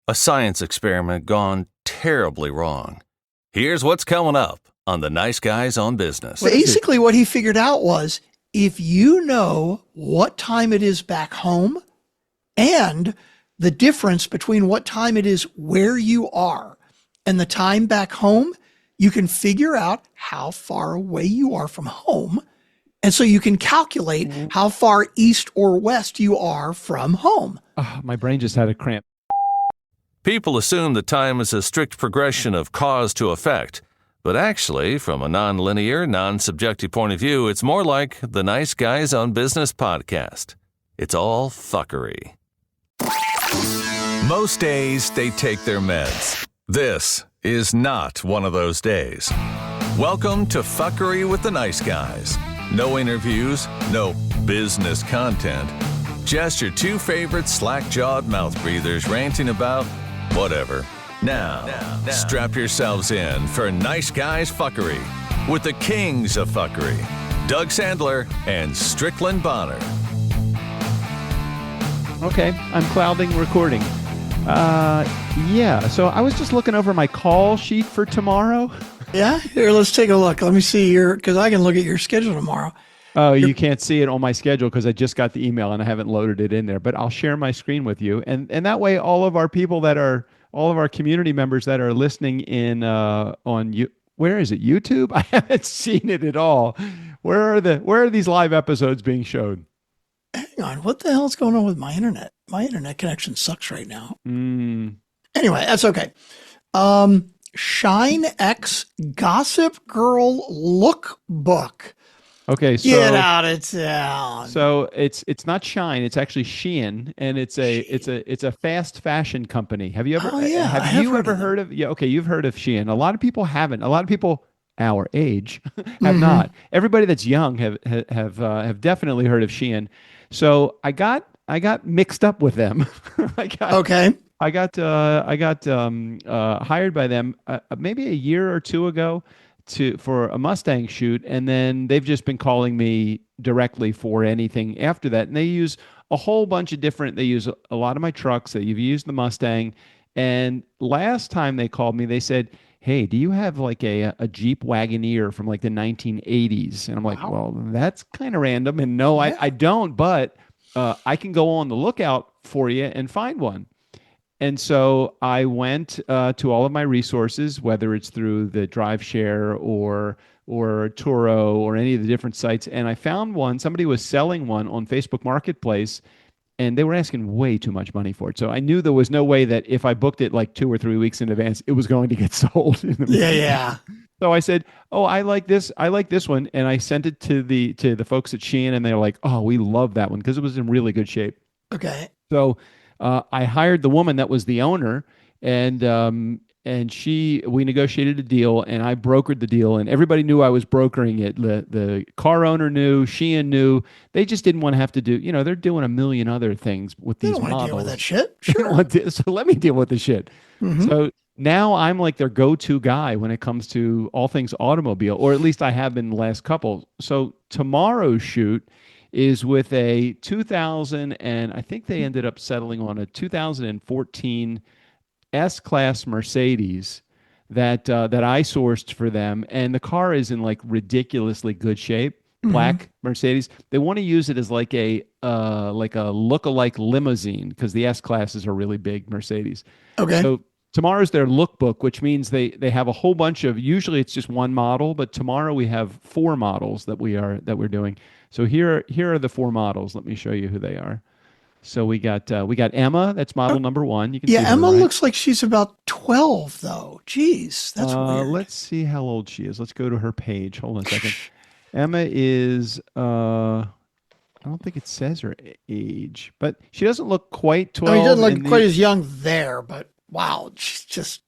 A science experiment gone terribly wrong. Here's what's coming up on the Nice Guys on Business. Basically, what he figured out was if you know what time it is back home and the difference between what time it is where you are and the time back home, you can figure out how far away you are from home. And so you can calculate how far east or west you are from home. Oh, my brain just had a cramp. People assume that time is a strict progression of cause to effect, but actually, from a non-linear, non-subjective point of view, it's more like the Nice Guys on Business podcast. It's all fuckery. Most days, they take their meds. This is not one of those days. Welcome to Fuckery with the Nice Guys. No interviews, no business content, just your two favorite slack-jawed mouth breathers ranting about whatever. Now, strap yourselves in for Nice Guys Fuckery with the kings of fuckery, Doug Sandler and Strickland Bonner. Okay, I'm clouding recording. So I was just looking over my call sheet for tomorrow. Yeah? Here, let's take a look. Let me see here, because I can look at your schedule tomorrow. Oh, you can't see it on my schedule because I just got the email and I haven't loaded it in there. But I'll share my screen with you, and that way, all of our community members that are listening in where is it? YouTube? I haven't seen it at all. Where are these live episodes being showed? Hang on, what the hell's going on with my internet? My internet connection sucks right now. Anyway, that's okay. Shine X Gossip Girl Lookbook. Okay, so get out of town. So it's not Shine, it's actually Shein, and it's a fast fashion company. Have you ever heard of? Yeah, okay, you've heard of Shein. A lot of people haven't. A lot of people our age have not. Everybody that's young have definitely heard of Shein. So I got mixed up with them. I got hired by them maybe a year or two ago for a Mustang shoot, and then they've just been calling me directly for anything after that. And they use a whole bunch of different. They use a lot of my trucks. They've used the Mustang. And last time they called me, they said, "Hey, do you have like a Jeep Wagoneer from like the 1980s?" And I'm like, "Well, that's kind of random." And no, I don't, but I can go on the lookout for you and find one. And so I went to all of my resources, whether it's through the DriveShare or Turo or any of the different sites, and I found one. Somebody was selling one on Facebook Marketplace, and they were asking way too much money for it. So I knew there was no way that if I booked it like 2 or 3 weeks in advance, it was going to get sold. Yeah. So I said, "Oh, I like this one," and I sent it to the folks at Shein, and they're like, "Oh, we love that one," because it was in really good shape. Okay. So I hired the woman that was the owner, and we negotiated a deal, and I brokered the deal, and everybody knew I was brokering it. The car owner knew, Shein knew. They just didn't want to have to do, they're doing a million other things with these models. They don't want to deal with that shit. Sure. So let me deal with the shit. Mm-hmm. So now I'm like their go-to guy when it comes to all things automobile, or at least I have been the last couple. So tomorrow's shoot is with a 2000, and I think they ended up settling on a 2014 S-Class Mercedes that I sourced for them, and the car is in like ridiculously good shape. Black Mercedes. They want to use it as like a look-alike limousine because the S-Classes are really big Mercedes. Okay. So tomorrow's their lookbook, which means they have a whole bunch of. Usually it's just one model, but tomorrow we have 4 models that we're doing. So here are the 4 models. Let me show you who they are. So we got Emma. That's model number 1. You can see her, Emma right? looks like she's about 12 though. Jeez, that's weird. Let's see how old she is. Let's go to her page. Hold on a second. Emma is I don't think it says her age, but she doesn't look quite 12. She doesn't look quite as young there, but wow, she's just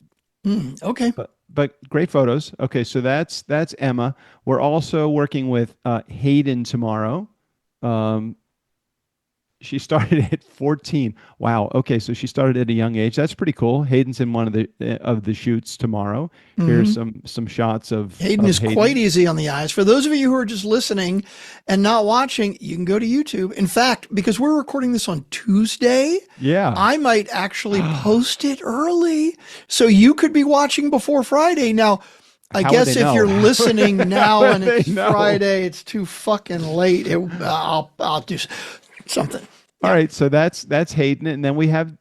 okay. But great photos. Okay, so that's Emma. We're also working with Hayden tomorrow. she started at 14. Wow. Okay, so she started at a young age. That's pretty cool. Hayden's in one of the shoots tomorrow. Here's some shots Hayden of is quite easy on the eyes. For those of you who are just listening and not watching, you can go to YouTube. In fact, because we're recording this on Tuesday, Yeah. I might actually post it early. So you could be watching before Friday. Now, I How would guess they if know? you're listening now would and it's they know? Friday, it's too fucking late. I'll do something. All right, so that's Hayden, and then we have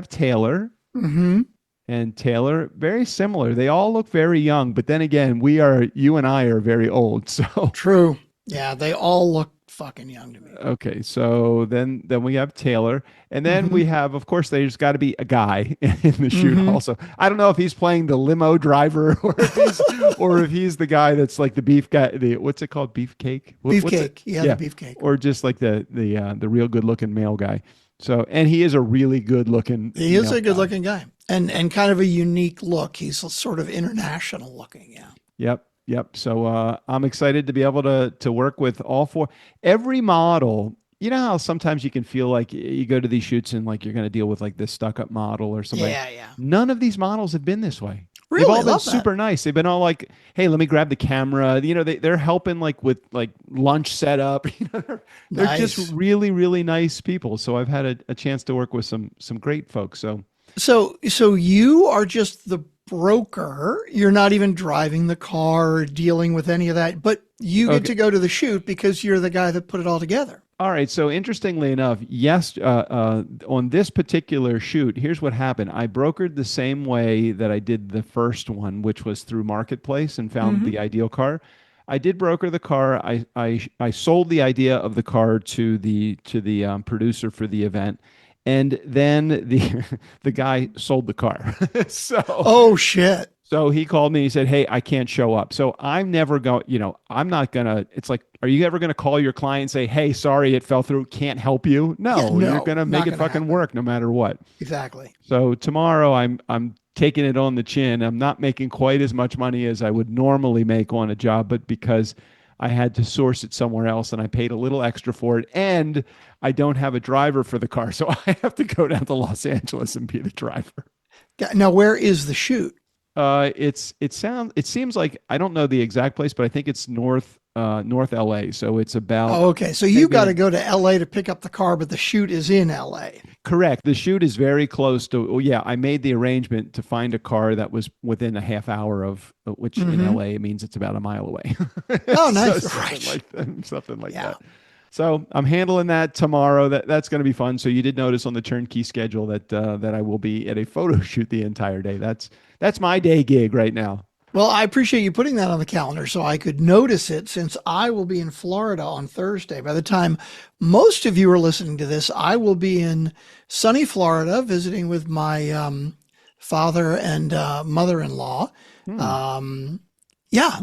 Taylor. Mm-hmm. And Taylor, very similar. They all look very young, but then again, you and I are very old. So True. Yeah, they all look fucking young to me. okay, so then we have Taylor, and then we have, of course, there's got to be a guy in the shoot also. I don't know if he's playing the limo driver or if he's the guy that's like the beef guy. What's it called? Beefcake. Beefcake. Yeah, the beefcake. Or just like the real good looking male guy. So, and he is a really good looking. He is a good looking guy, and kind of a unique look. He's sort of international looking. Yeah. Yep. So I'm excited to be able to work with all four. Every model, you know how sometimes you can feel like you go to these shoots and like you're going to deal with like this stuck up model or something. Yeah. None of these models have been this way. Really? They've all been Love super that. nice. They've been all like, hey, let me grab the camera. You know, they're helping like with like lunch setup. You know, they're Nice. just really, really nice people. So I've had a chance to work with some great folks. So you are just the broker. You're not even driving the car or dealing with any of that, but you get to go to the shoot because you're the guy that put it all together. All right. So interestingly enough, yes, on this particular shoot, here's what happened. I brokered the same way that I did the first one, which was through Marketplace and found the ideal car. I did broker the car. I sold the idea of the car to the producer for the event. And then the guy sold the car. Oh shit. So he called me and he said, hey, I can't show up. So I'm never going, I'm not going to, it's like, are you ever going to call your client and say, hey, sorry, it fell through, can't help you? No, Yeah, you're going to make it fucking work no matter what. Exactly. So tomorrow I'm taking it on the chin. I'm not making quite as much money as I would normally make on a job, but because I had to source it somewhere else and I paid a little extra for it, and I don't have a driver for the car. So I have to go down to Los Angeles and be the driver. Now, where is the shoot? It seems like, I don't know the exact place, but I think it's North LA. So it's about. Oh, okay. So you got to go to LA to pick up the car, but the shoot is in LA. Correct. The shoot is very close to. Oh yeah, I made the arrangement to find a car that was within a half hour of which in LA it means it's about a mile away. Oh, nice. Something like that. So I'm handling that tomorrow. That's going to be fun. So you did notice on the turnkey schedule that I will be at a photo shoot the entire day. That's my day gig right now. Well, I appreciate you putting that on the calendar so I could notice it, since I will be in Florida on Thursday. By the time most of you are listening to this, I will be in sunny Florida visiting with my father and mother-in-law.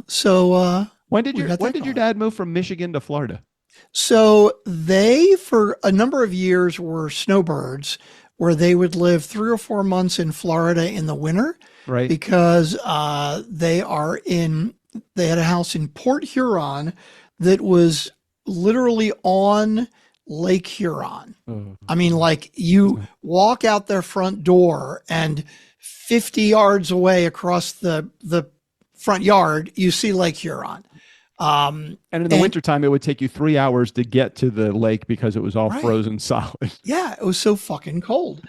So when did your dad move from Michigan to Florida? So they, for a number of years, were snowbirds, where they would live 3 or 4 months in Florida in the winter. Right. Because they had a house in Port Huron that was literally on Lake Huron. I mean, like, you walk out their front door and 50 yards away across the front yard, you see Lake Huron. And in the wintertime, it would take you 3 hours to get to the lake because it was all frozen solid. Yeah, it was so fucking cold.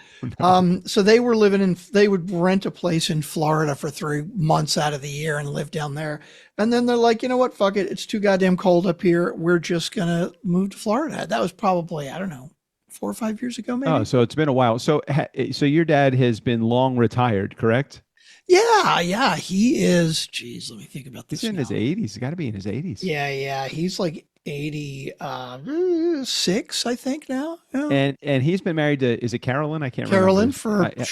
So they would rent a place in Florida for 3 months out of the year and live down there. And then they're like, you know what? Fuck it. It's too goddamn cold up here. We're just going to move to Florida. That was probably, I don't know, 4 or 5 years ago, maybe. Oh, so it's been a while. So your dad has been long retired, correct? Yeah. He is, geez, let me think about this. He's in his 80s. He's got to be in his 80s. Yeah. He's like 86, I think now. Yeah. And he's been married to, is it Carolyn? I can't remember. Carolyn for a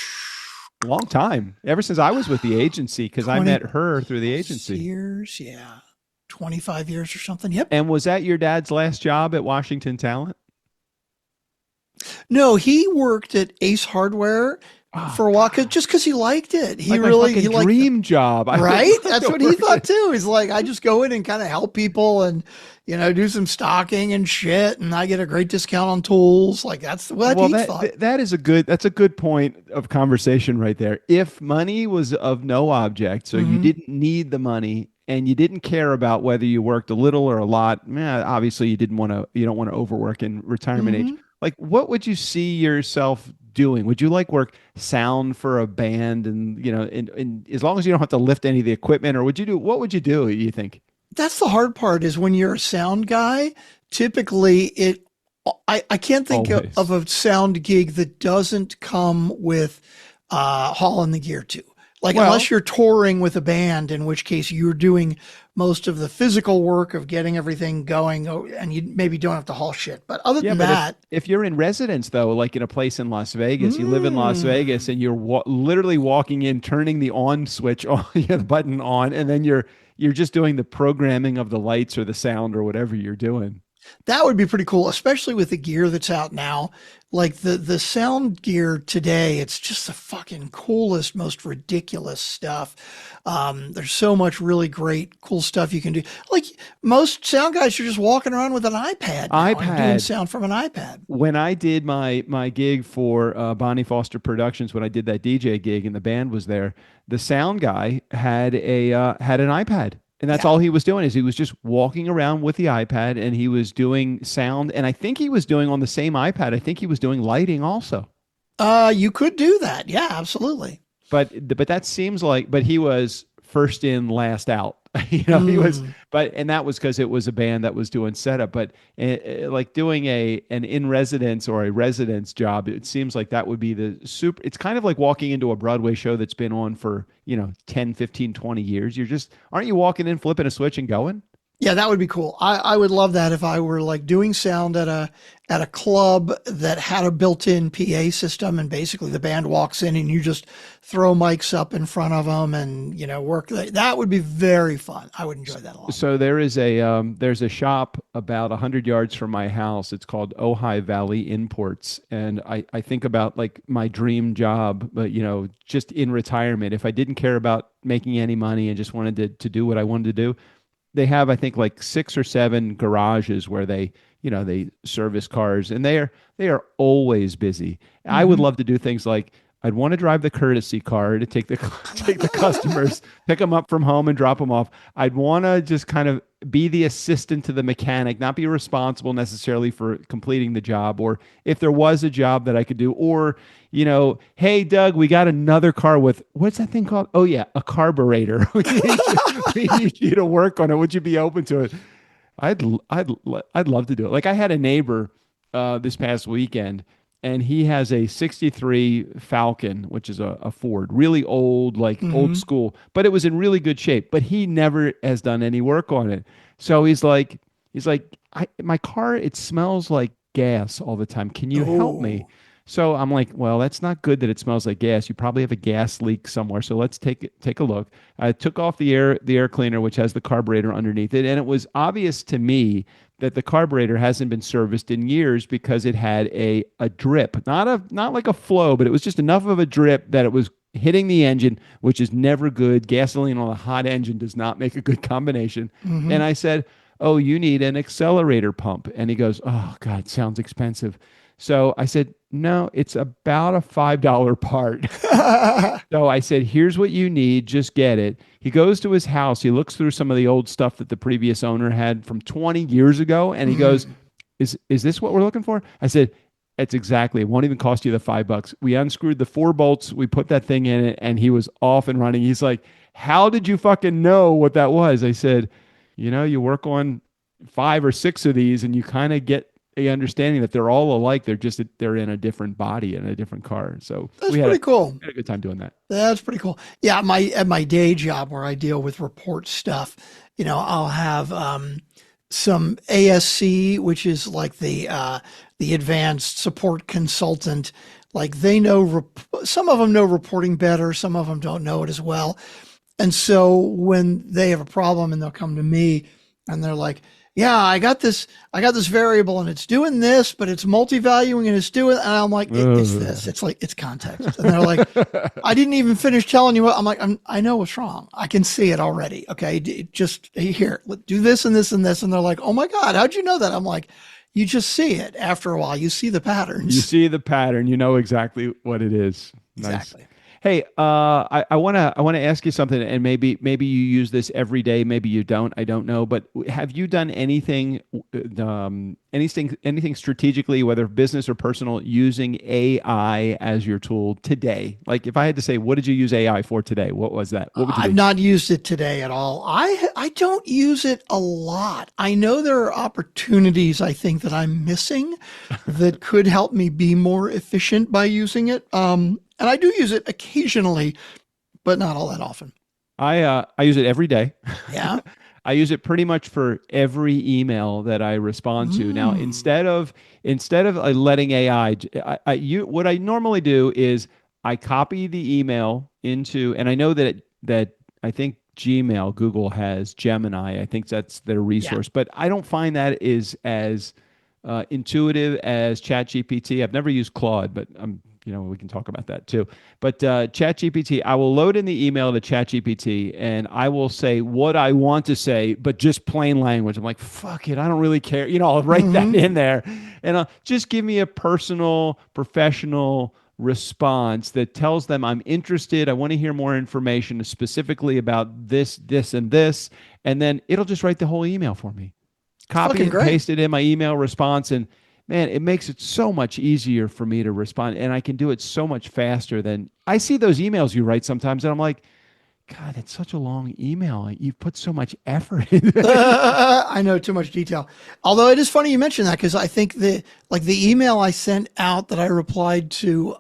long time. Ever since I was with the agency, because I met her through the agency. Years, yeah. 25 years or something. Yep. And was that your dad's last job at Washington Talent? No, he worked at Ace Hardware Oh, for a while, God. just because he liked it. He Like my really, fucking he liked dream job. I would right? love That's to what he work thought at. too. He's like, I just go in and kind of help people and, do some stocking and shit. And I get a great discount on tools. Like that's what Well, he thought. that's a good point of conversation right there. If money was of no object, so you Hmm. didn't need the money and you didn't care about whether you worked a little or a lot, obviously you don't want to overwork in retirement age. Hmm. Like, what would you see yourself doing? Would you like work sound for a band and, and as long as you don't have to lift any of the equipment, or what would you do, you think? That's the hard part is when you're a sound guy, typically I can't think of Always. a sound gig that doesn't come with hauling the gear too. Like unless Well, you're touring with a band, in which case you're doing most of the physical work of getting everything going, and you maybe don't have to haul shit. But other yeah, than but that, if you're in residence though, like in a place in Las Vegas, you live in Las Vegas mm, and you're literally walking in, turning the on switch on, the button on, and then you're just doing the programming of the lights or the sound or whatever you're doing. that would be pretty cool, especially with the gear that's out now. Like the sound gear today, it's just the fucking coolest, most ridiculous stuff. There's so much really great, cool stuff you can do. Like most sound guys are just walking around with an iPad now and doing iPad. sound from an iPad. When I did my gig for Bonnie Foster Productions, when I did that DJ gig and the band was there, the sound guy had an iPad, and that's Yeah. all he was doing is he was just walking around with the iPad and he was doing sound, and I think he was doing on the same iPad. I think he was doing lighting also. You could do that. Yeah, absolutely. But that seems like but he was first in last out. He was Mm. but and that was because it was a band that was doing setup, but like doing an in residence or a residence job, it seems like that would be the super. It's kind of like walking into a Broadway show that's been on for 10, 15, 20 years. You're just aren't you walking in, flipping a switch and going? Yeah, that would be cool. I would love that if I were like doing sound at a club that had a built-in PA system, and basically the band walks in and you just throw mics up in front of them and work. That would be very fun. I would enjoy that a lot. So there's a shop about 100 yards from my house. It's called Ojai Valley Imports, and I think about like my dream job, but just in retirement, if I didn't care about making any money and just wanted to do what I wanted to do, they have I think like 6 or 7 garages where they service cars, and they are always busy. I would Hmm. love to do things like I'd want to drive the courtesy car to take the take the customers, pick them up from home and drop them off. I'd want to just kind of be the assistant to the mechanic, not be responsible necessarily for completing the job, or if there was a job that I could do, or hey Doug, we got another car with what's that thing called? Oh yeah, a carburetor. We need you to work on it. Would you be open to it? I'd love to do it. Like I had a neighbor this past weekend, and he has a '63 Falcon, which is a Ford, really old, like old Hmm. school, but it was in really good shape. But he never has done any work on it. So he's like, my car, it smells like gas all the time. Can you help me? Oh. So I'm like, well, that's not good that it smells like gas. You probably have a gas leak somewhere. So let's take a look. I took off the air cleaner, which has the carburetor underneath it, and it was obvious to me that the carburetor hasn't been serviced in years because it had a drip, not like a flow, but it was just enough of a drip that it was hitting the engine, which is never good. Gasoline on a hot engine does not make a good combination. Hmm. And I said, "Oh, you need an accelerator pump." And he goes, "Oh God, sounds expensive." So I said, "No, it's about a $5 part." So I said, "Here's what you need. Just get it." He goes to his house. He looks through some of the old stuff that the previous owner had from 20 years ago, and he goes, Mm. "Is this what we're looking for?" I said, "It's exactly. It won't even cost you the $5." We unscrewed the 4 bolts. We put that thing in it, and he was off and running. He's like, "How did you fucking know what that was?" I said, "You work on 5 or 6 of these, and you kind of get a understanding that they're all alike. They're in a different body in a different car." So That's we pretty cool. had a good time doing that. That's pretty cool. Yeah, at my day job where I deal with report stuff, I'll have some ASC, which is like the advanced support consultant. Like they know some of them know reporting better, some of them don't know it as well. And so when they have a problem and they'll come to me and they're like, yeah, I got this variable and it's doing this, but it's multi-valuing and it's doing, and I'm like, it's this. It's like, it's context. And they're like, I didn't even finish telling you what. I'm like, I know what's wrong. I can see it already. Okay. Just here, do this and this and this. And they're like, oh my God, how'd you know that? I'm like, you just see it after a while. You see the patterns. You see the pattern. You know exactly what it is. Nice. Exactly. Hey, I wanna ask you something, and maybe you use this every day, maybe you don't. I don't know, but have you done anything strategically, whether business or personal, using AI as your tool today? Like, if I had to say, what did you use AI for today? What was that? What would you I've do? not used it today at all. I don't use it a lot. I know there are opportunities I think that I'm missing that could help me be more efficient by using it. And I do use it occasionally, but not all that often. I use it every day. Yeah. I use it pretty much for every email that I respond to. Now, instead of letting AI, what I normally do is I copy the email into, and I know that I think Gmail, Google has Gemini. I think that's their resource, but I don't find that is as intuitive as ChatGPT. I've never used Claude, but we can talk about that too. But ChatGPT, I will load in the email to ChatGPT and I will say what I want to say, but just plain language. I'm like, fuck it, I don't really care. I'll write that in there, and just give me a personal, professional response that tells them I'm interested. I want to hear more information specifically about this, this, and this, and then it'll just write the whole email for me. Copy and paste it in my email response, and man, it makes it so much easier for me to respond, and I can do it so much faster than I see those emails you write sometimes, and I'm like, God, it's such a long email. You've put so much effort into it. I know, too much detail. Although it is funny you mentioned that, because I think the email I sent out that I replied to,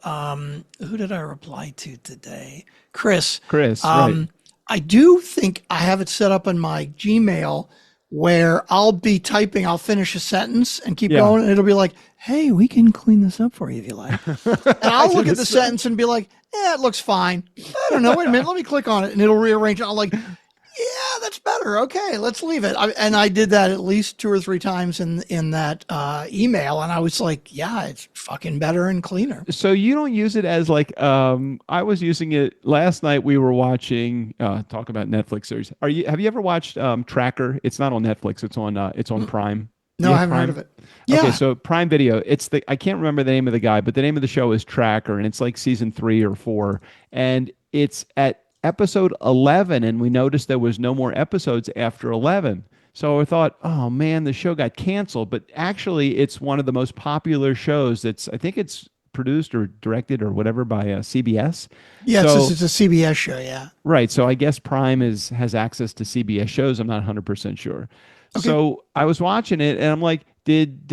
who did I reply to today? Chris. Right. I do think I have it set up in my Gmail where I'll be typing, I'll finish a sentence and keep going, and it'll be like, hey, we can clean this up for you if you like. And I'll look at the sentence and be like, yeah, it looks fine. I don't know. Wait a minute. Let me click on it, and it'll rearrange it. I'm like, yeah, that's better. Okay, let's leave it. And I did that at least 2 or 3 times in that email, and I was like, yeah, it's fucking better and cleaner. So you don't use it as like, I was using it last night. We were watching, talk about Netflix series. Have you ever watched Tracker? It's not on Netflix. It's on Prime. No, I haven't heard of it. Yeah. Okay, so Prime Video. I can't remember the name of the guy, but the name of the show is Tracker, and it's like season 3 or 4, and it's at episode 11, and we noticed there was no more episodes after 11. So I thought, oh man, the show got canceled. But actually, it's one of the most popular shows. I think it's produced or directed or whatever by CBS. Yeah, it's a CBS show. Yeah. Right. So I guess Prime has access to CBS shows. I'm not 100% sure. Okay. So I was watching it, and I'm like, did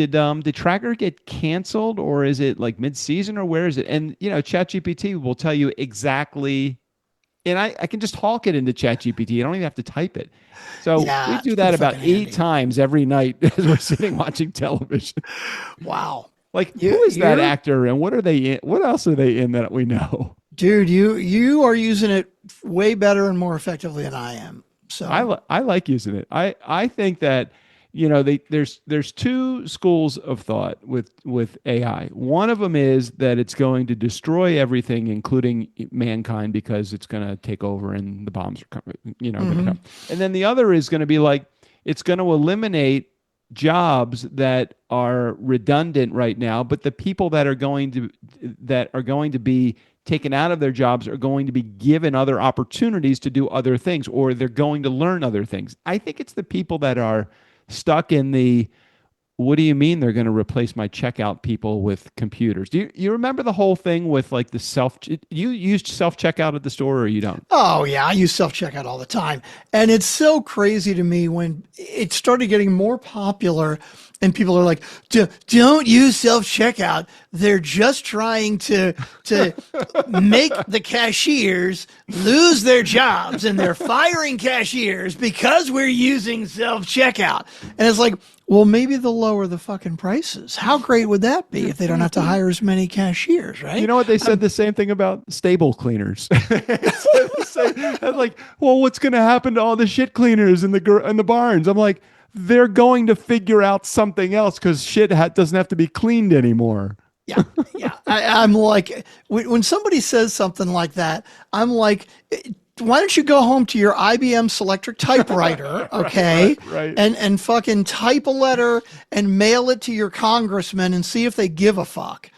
Tracker get canceled, or is it like mid-season, or where is it? And ChatGPT will tell you exactly. And I can just hawk it into ChatGPT. I don't even have to type it. So we do that about 8 times every night as we're sitting watching television. Wow. Like, who is that actor, and what are they in? What else are they in that we know? Dude, you are using it way better and more effectively than I am. So I like using it. I think that there's 2 schools of thought with AI. One of them is that it's going to destroy everything, including mankind, because it's going to take over and the bombs are coming, going to come. And then the other is going to be like, it's going to eliminate jobs that are redundant right now, but the people that are going to be taken out of their jobs are going to be given other opportunities to do other things, or they're going to learn other things. I think it's the people that are stuck in the, what do you mean they're going to replace my checkout people with computers? Do you remember the whole thing with like you used self-checkout at the store, or you don't? Oh yeah, I use self-checkout all the time. And it's so crazy to me when it started getting more popular and people are like, don't use self-checkout. They're just trying to make the cashiers lose their jobs, and they're firing cashiers because we're using self-checkout. And it's like, well, maybe they'll lower the fucking prices. How great would that be if they don't have to hire as many cashiers, right? You know what? They said the same thing about stable cleaners. Like, well, what's going to happen to all the shit cleaners in the barns? I'm like, they're going to figure out something else because shit doesn't have to be cleaned anymore. Yeah. I'm like, when somebody says something like that, I'm like, why don't you go home to your IBM Selectric typewriter, okay, right. and fucking type a letter and mail it to your congressman and see if they give a fuck.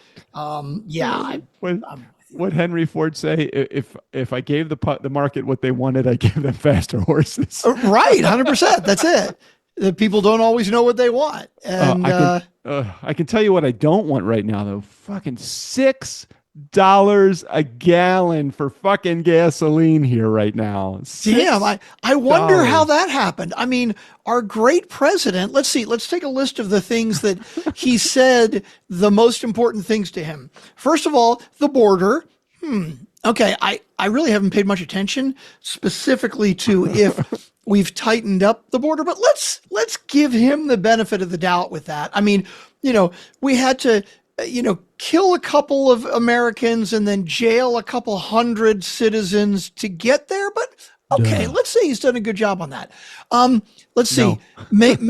What Henry Ford say? If I gave the market what they wanted, I give them faster horses. Right, 100%. That's it. The people don't always know what they want, and I can tell you what I don't want right now, though. Fucking $6 a gallon for fucking gasoline here right now. Damn, I wonder how that happened. I mean, our great president, let's take a list of the things that he said, the most important things to him. First of all, the border. Okay, I really haven't paid much attention specifically to if we've tightened up the border, but let's give him the benefit of the doubt with that. I mean, we had to kill a couple of Americans and then jail a couple hundred citizens to get there. But okay, let's say he's done a good job on that. Let's see, make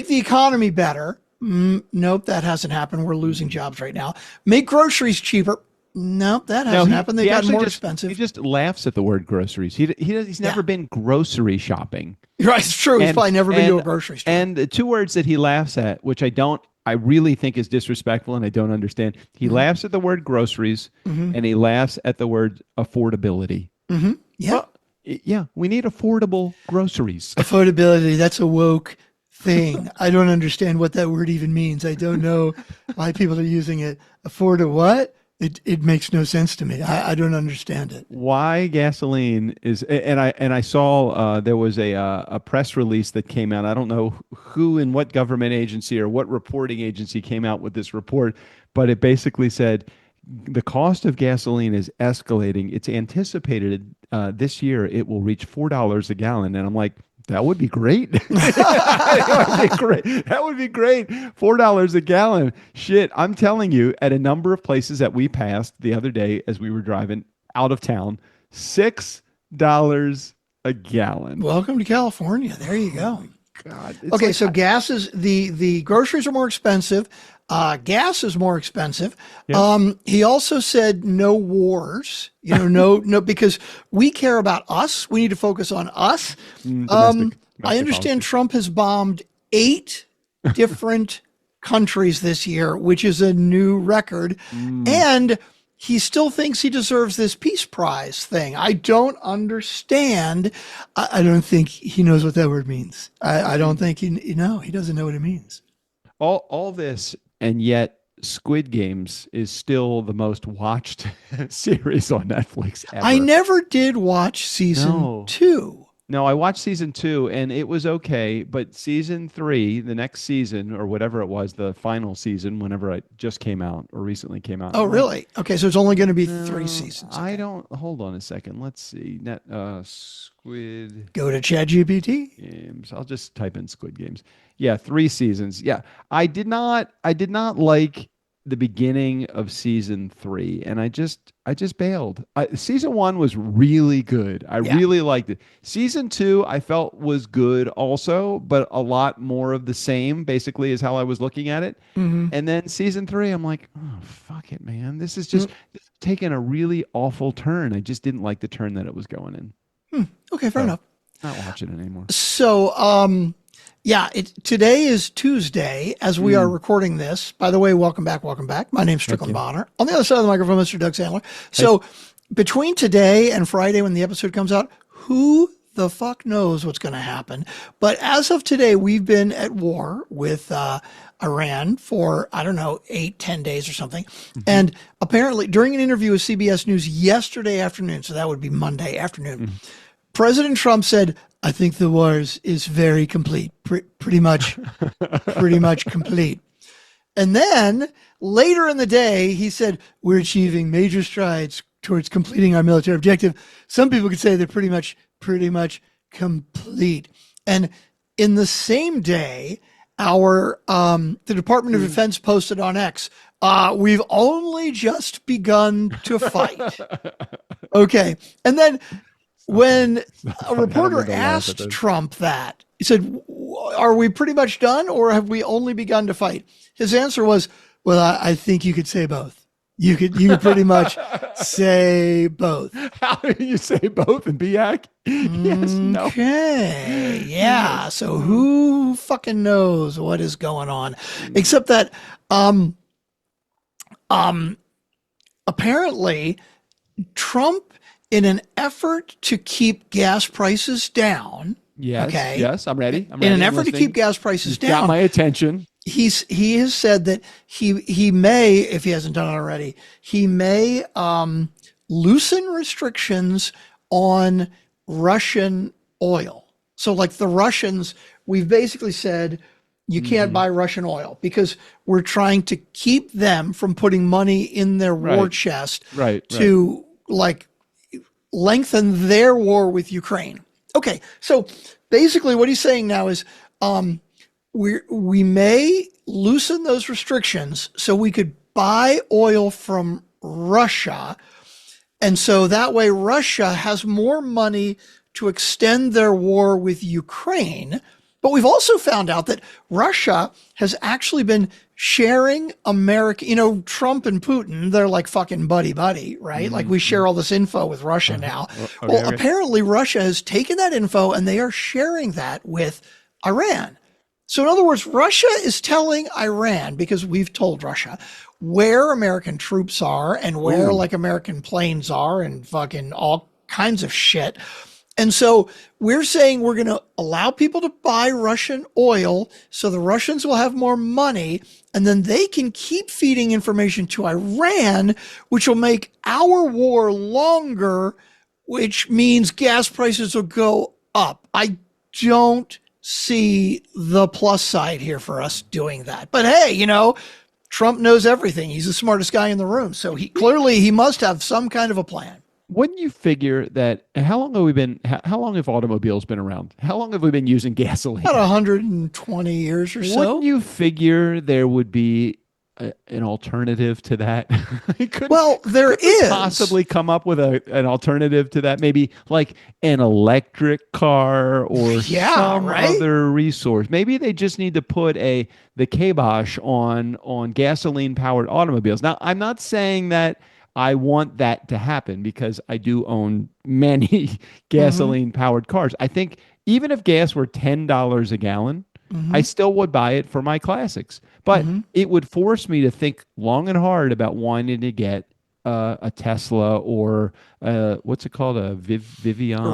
the economy better. Nope, that hasn't happened. We're losing jobs right now. Make groceries cheaper. Nope, that hasn't happened. They've gotten more expensive. He just laughs at the word groceries. He's never been grocery shopping. Right, it's true. He's probably never been to a grocery store. And the two words that he laughs at, which I really think is disrespectful and I don't understand. He laughs at the word groceries and he laughs at the word affordability. Yeah. Well, yeah, we need affordable groceries. Affordability, that's a woke thing. I don't understand what that word even means. I don't know why people are using it. Afford a what? It makes no sense to me. I don't understand it. Why gasoline is, and I saw there was a press release that came out. I don't know who and what government agency or what reporting agency came out with this report, but it basically said the cost of gasoline is escalating. It's anticipated this year it will reach $4 a gallon, and I'm like, that would be great. That would be great. That would be great. $4 a gallon. Shit, I'm telling you, at a number of places that we passed the other day as we were driving out of town, $6 a gallon. Welcome to California. There you go. God. Okay, so gas is the groceries are more expensive. Gas is more expensive. Yep. He also said no wars, no, because we care about us. We need to focus on us. Domestic I understand policy. Trump has bombed 8 different countries this year, which is a new record. And he still thinks he deserves this Peace Prize thing. I don't understand. I don't think he knows what that word means. I don't think he doesn't know what it means. All this, and yet Squid Games is still the most watched series on Netflix ever. I never did watch season 2. No, I watched season 2 and it was okay, but season 3, the next season or whatever it was, the final season, whenever it just came out or recently came out. Oh, really? Okay, so it's only going to be 3 seasons. Okay. I don't. Hold on a second. Let's see. Squid. Go to ChatGPT. Games. I'll just type in Squid Games. Yeah, 3 seasons. Yeah, I did not like the beginning of season 3, and I just bailed. Season 1 was really good. I really liked it. Season 2 I felt was good also, but a lot more of the same basically is how I was looking at it. And then season 3 I'm like, oh fuck it, man, this is just this is taking a really awful turn. I just didn't like the turn that it was going in. Okay, fair enough. Not watching it anymore. So today is Tuesday as we are recording this. By the way, welcome back. My name's Strickland Bonner. On the other side of the microphone, Mr. Doug Sandler. So between today and Friday when the episode comes out, who the fuck knows what's going to happen? But as of today, we've been at war with Iran for, 8-10 days or something. And apparently during an interview with CBS News yesterday afternoon, so that would be Monday afternoon, President Trump said, I think the war is very complete, pretty much complete. And then later in the day, he said, we're achieving major strides towards completing our military objective. Some people could say they're pretty much complete. And in the same day, the Department of Defense posted on X, we've only just begun to fight. Okay. And then when a reporter asked Trump that, He said, are we pretty much done or have we only begun to fight? His answer was, well, I think you could say both. You could pretty much say both. How do you say both and be accurate? Yes, no. Okay. Yeah. So who fucking knows what is going on? Except that apparently Trump, in an effort to keep gas prices down. Yes. Okay. Yes, I'm ready. In an effort to keep gas prices down. Got my attention. He has said that he may, if he hasn't done it already, he may loosen restrictions on Russian oil. So like the Russians, we've basically said you can't buy Russian oil because we're trying to keep them from putting money in their war chest to like lengthen their war with Ukraine. Okay, so basically what he's saying now is we may loosen those restrictions so we could buy oil from Russia. And so that way Russia has more money to extend their war with Ukraine. But we've also found out that Russia has actually been sharing America, Trump and Putin, they're like fucking buddy, right? Like we share all this info with Russia now. Apparently Russia has taken that info and they are sharing that with Iran. So in other words, Russia is telling Iran, because we've told Russia, where American troops are and where like American planes are and fucking all kinds of shit. And so we're saying we're going to allow people to buy Russian oil so the Russians will have more money and then they can keep feeding information to Iran, which will make our war longer, which means gas prices will go up. I don't see the plus side here for us doing that. But hey, Trump knows everything. He's the smartest guy in the room. So he must have some kind of a plan. Wouldn't you figure that how long have automobiles been around? How long have we been using gasoline? About 120 years or so. Wouldn't you figure there would be an alternative to that? There is. Possibly come up with an alternative to that, maybe like an electric car or some other resource. Maybe they just need to put the kibosh on gasoline powered automobiles. Now, I'm not saying that I want that to happen because I do own many gasoline powered cars. I think even if gas were $10 a gallon, I still would buy it for my classics. But it would force me to think long and hard about wanting to get a Tesla or what's it called? A Rivian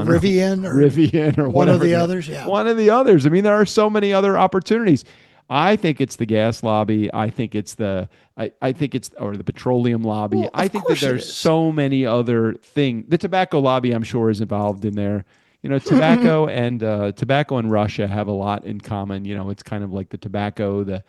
or one of the others. Yeah. One of the others. I mean, there are so many other opportunities. I think it's the gas lobby. I think it's the petroleum lobby. Well, I think that there's so many other things. The tobacco lobby, I'm sure, is involved in there. Tobacco and Russia have a lot in common. It's kind of like the tobacco, the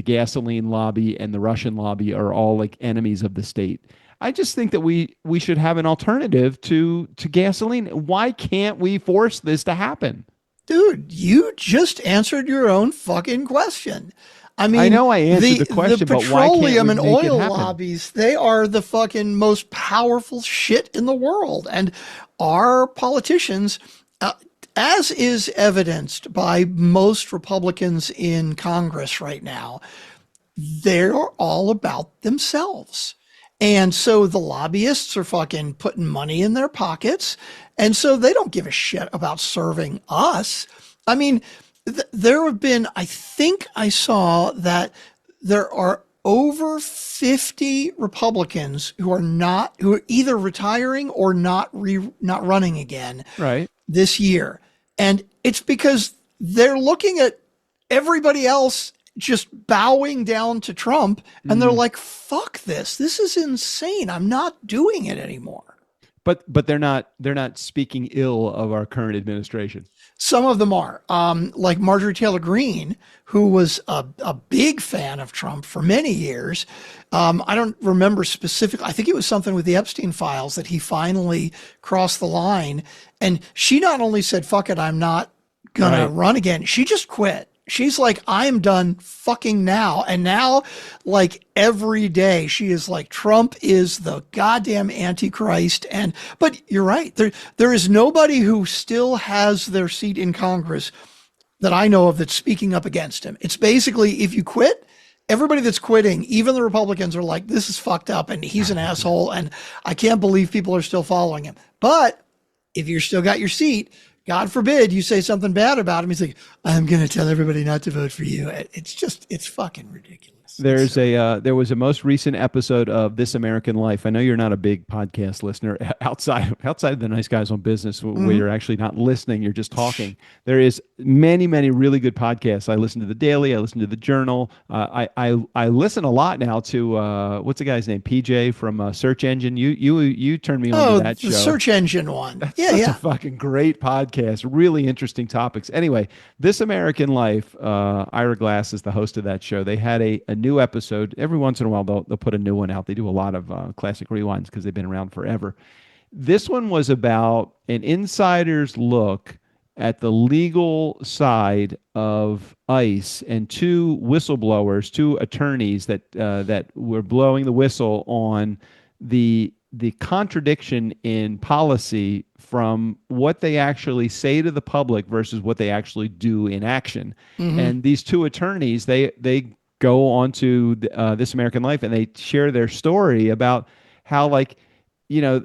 gasoline lobby, and the Russian lobby are all like enemies of the state. I just think that we should have an alternative to gasoline. Why can't we force this to happen? Dude, you just answered your own fucking question. I mean, I know I answered the question, but why can't we and oil lobbies, they are the fucking most powerful shit in the world. And our politicians, as is evidenced by most Republicans in Congress right now, they're all about themselves. And so the lobbyists are fucking putting money in their pockets. And so they don't give a shit about serving us. I mean, there have been, I think I saw that there are over 50 Republicans who are either retiring or not running again this year. And it's because they're looking at everybody else just bowing down to Trump and they're like, fuck this. This is insane. I'm not doing it anymore. But they're not speaking ill of our current administration. Some of them are, like Marjorie Taylor Greene, who was a big fan of Trump for many years. I don't remember specifically. I think it was something with the Epstein files that he finally crossed the line. And she not only said, fuck it, I'm not going to run again. She just quit. she's like, I am done fucking now. And now, like every day, she is like, Trump is the goddamn Antichrist. But you're right. There is nobody who still has their seat in Congress that I know of that's speaking up against him. It's basically, if you quit, everybody that's quitting, even the Republicans, are like, this is fucked up and he's an asshole. And I can't believe people are still following him. But if you're still got your seat, God forbid you say something bad about him. He's like, I'm going to tell everybody not to vote for you. It's fucking ridiculous. There was a most recent episode of This American Life. I know you're not a big podcast listener outside of the Nice Guys on Business, where you're actually not listening, you're just talking. There is many really good podcasts. I listen to the Daily, I listen to the Journal. I listen a lot now to what's the guy's name? PJ from Search Engine. You turned me on to that show. The Search Engine one. That's a fucking great podcast. Really interesting topics. Anyway, This American Life. Ira Glass is the host of that show. They had a new episode. Every once in a while, they'll put a new one out. They do a lot of classic rewinds because they've been around forever. This one was about an insider's look at the legal side of ICE and two whistleblowers, two attorneys that were blowing the whistle on the contradiction in policy from what they actually say to the public versus what they actually do in action. And these two attorneys, they go on to This American Life and they share their story about how, like, you know,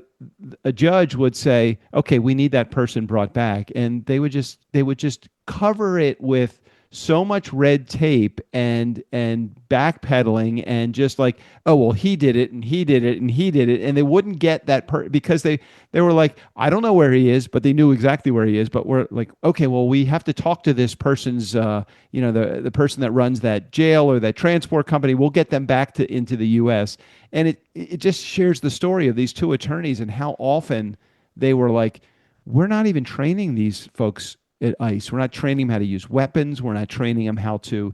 a judge would say, okay, we need that person brought back. And they would just cover it with so much red tape and backpedaling and just like, oh, well, he did it and he did it and he did it. And they wouldn't get that because they were like, I don't know where he is, but they knew exactly where he is. But we're like, okay, well, we have to talk to this person's, the person that runs that jail or that transport company. We'll get them back into the U.S. And it just shares the story of these two attorneys and how often they were like, we're not even training these folks at ICE. We're not training them how to use weapons. We're not training them how to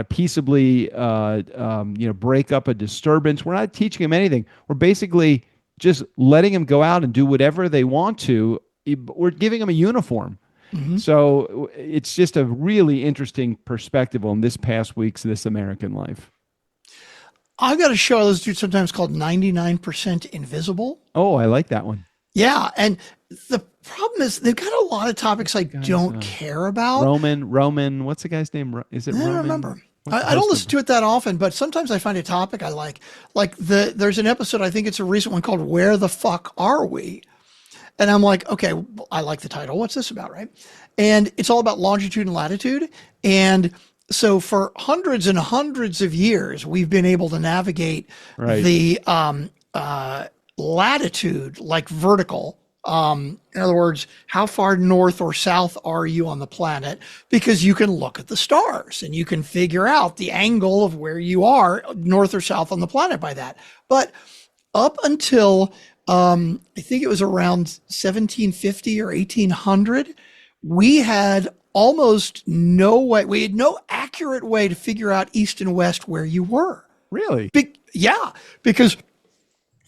peaceably break up a disturbance. We're not teaching them anything. We're basically just letting them go out and do whatever they want to. We're giving them a uniform. So it's just a really interesting perspective on this past week's This American Life. I've got a show I listen to sometimes called 99% Invisible. Oh, I like that one. Yeah, and the problem is they've got a lot of topics I don't care about. Roman, what's the guy's name? Is it Roman? I don't remember. I don't listen to it that often, but sometimes I find a topic I like. Like there's an episode, I think it's a recent one, called Where the Fuck Are We? And I'm like, okay, I like the title. What's this about, right? And it's all about longitude and latitude. And so for hundreds and hundreds of years, we've been able to navigate the latitude, like vertical. In other words, how far north or south are you on the planet? Because you can look at the stars and you can figure out the angle of where you are north or south on the planet by that. But up until, I think it was around 1750 or 1800, we had almost no way. We had no accurate way to figure out east and west where you were. Really? Yeah, because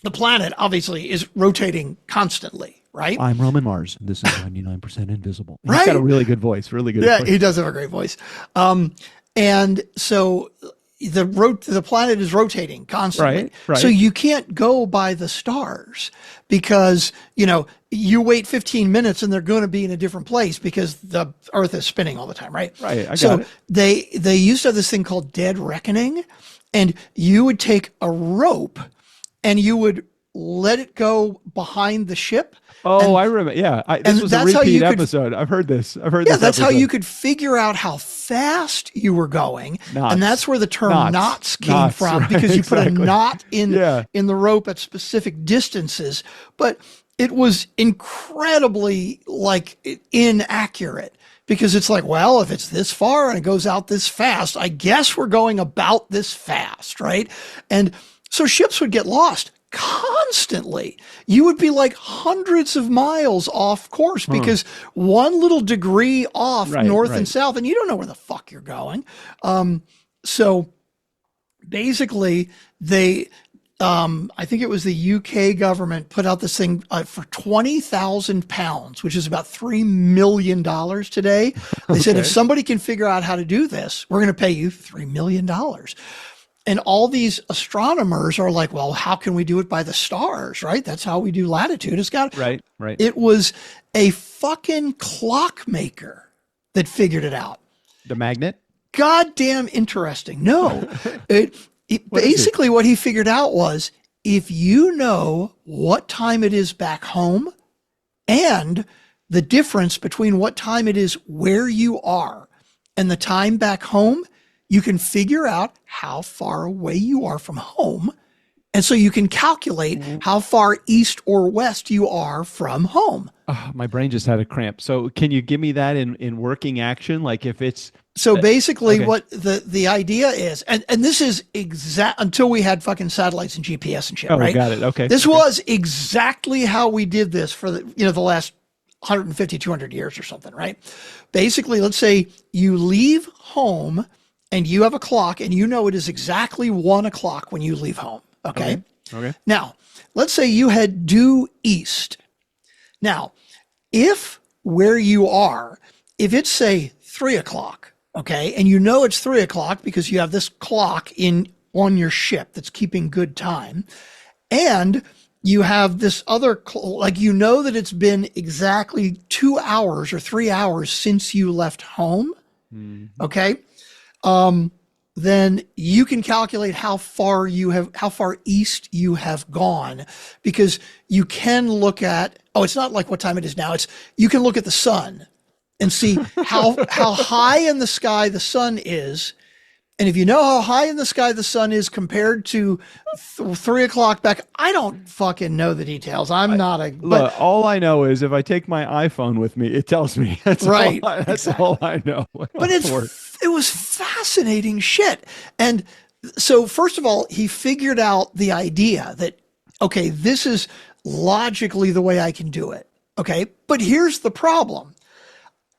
the planet obviously is rotating constantly, right? I'm Roman Mars. This is 99% Invisible. He's right? got a really good voice. Really good. Yeah, voice. He does have a great voice. And so the planet is rotating constantly. Right. So you can't go by the stars because, you wait 15 minutes and they're going to be in a different place because the Earth is spinning all the time, right? Right. So they used to have this thing called dead reckoning, and you would take a rope and you would let it go behind the ship. Oh, I remember. Yeah. This was a repeat episode. I've heard this. Yeah, that's how you could figure out how fast you were going. Knots. And that's where the term knots came from, right, because you exactly. put a knot in the rope at specific distances. But it was incredibly inaccurate, because it's like, well, if it's this far and it goes out this fast, I guess we're going about this fast, right? And so ships would get lost constantly. You would be like hundreds of miles off course because one little degree off north and south, and you don't know where the fuck you're going. So basically I think it was the UK government put out this thing for 20,000 pounds, which is about $3 million today. They said, if somebody can figure out how to do this, we're going to pay you $3 million. And all these astronomers are like, well, how can we do it by the stars, right? That's how we do latitude. It's got, Right. It was a fucking clockmaker that figured it out. The magnet? Goddamn interesting. No, basically what he figured out was if you know what time it is back home and the difference between what time it is where you are and the time back home, you can figure out how far away you are from home. And so you can calculate how far east or west you are from home. Oh, my brain just had a cramp. So can you give me that in working action? Like if it's... So basically what the idea is, and this is exact until we had fucking satellites and GPS and shit, right? Got it. Okay. This was exactly how we did this for the last 150, 200 years or something, right? Basically, let's say you leave home and you have a clock and you know it is exactly 1 o'clock when you leave home. Okay. Now, let's say you head due east. Now, if where you are, if it's say 3 o'clock, okay, and you know it's 3 o'clock because you have this clock on your ship that's keeping good time, and you have this other, like you know that it's been exactly 2 hours or 3 hours since you left home, okay, then you can calculate how far east you have gone, because you can look at, it's not like what time it is now. You can look at the sun and see how high in the sky the sun is. And if you know how high in the sky the sun is compared to 3 o'clock back, I don't fucking know the details. Look, all I know is if I take my iPhone with me, it tells me. That's right. That's all I know. But it was fascinating shit. And so first of all, he figured out the idea that, okay, this is logically the way I can do it. Okay. But here's the problem.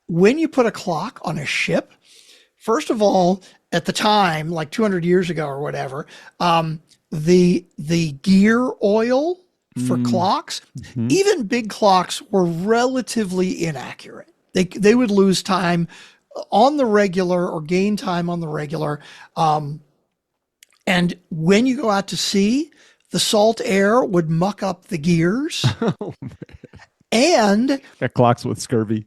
When you put a clock on a ship, first of all, at the time, like 200 years ago or whatever, the gear oil for clocks, even big clocks, were relatively inaccurate. They would lose time on the regular or gain time on the regular. And when you go out to sea, the salt air would muck up the gears. And got clocks with scurvy.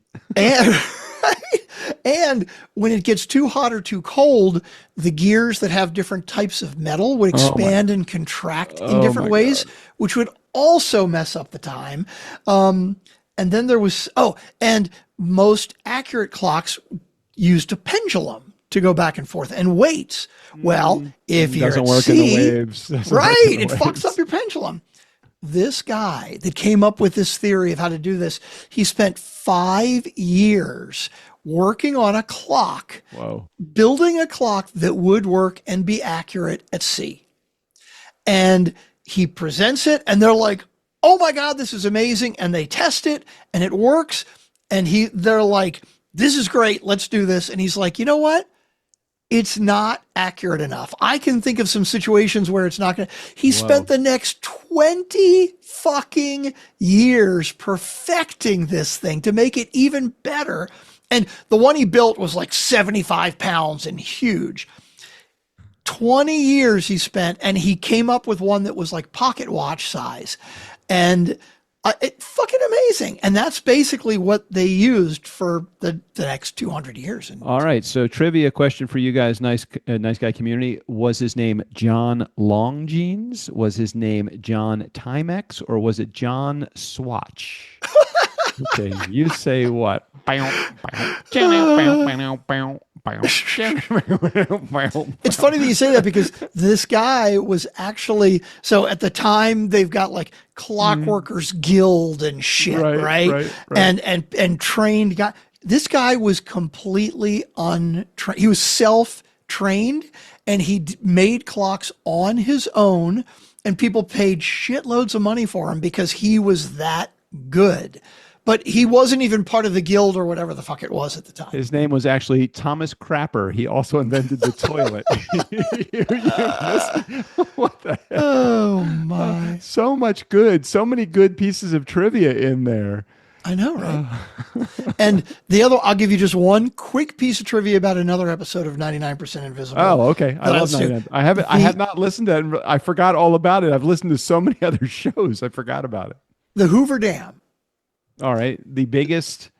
And when it gets too hot or too cold, the gears that have different types of metal would expand and contract in different ways, which would also mess up the time. And then there was, and most accurate clocks used a pendulum to go back and forth, and weights. Well, if you're doesn't at work sea, in the waves. Right, it fucks up your pendulum. This guy that came up with this theory of how to do this, he spent 5 years working on a clock, building a clock that would work and be accurate at sea. And he presents it and they're like, oh my God, this is amazing. And they test it and it works. And they're like, this is great. Let's do this. And he's like, you know what? It's not accurate enough. I can think of some situations where it's not going to. He spent the next 20 fucking years perfecting this thing to make it even better. And the one he built was like 75 pounds and huge. 20 years he spent, and he came up with one that was like pocket watch size. And it's fucking amazing. And that's basically what they used for the next 200 years. All right. So trivia question for you guys, nice guy community. Was his name John Longjeans? Was his name John Timex? Or was it John Swatch? Okay, you say what? It's funny that you say that, because this guy was actually, so at the time they've got like Clockworkers Guild and shit, right? And trained guy. This guy was completely untrained. He was self-trained, and he made clocks on his own, and people paid shitloads of money for him because he was that good. But he wasn't even part of the guild or whatever the fuck it was at the time. His name was actually Thomas Crapper. He also invented the toilet. What the hell? Oh my. So many good pieces of trivia in there. I know, right? And the other, I'll give you just one quick piece of trivia about another episode of 99% Invisible. Oh, okay. I love 99. I have not listened to it. I forgot all about it. I've listened to so many other shows. I forgot about it. The Hoover Dam. All right. The biggest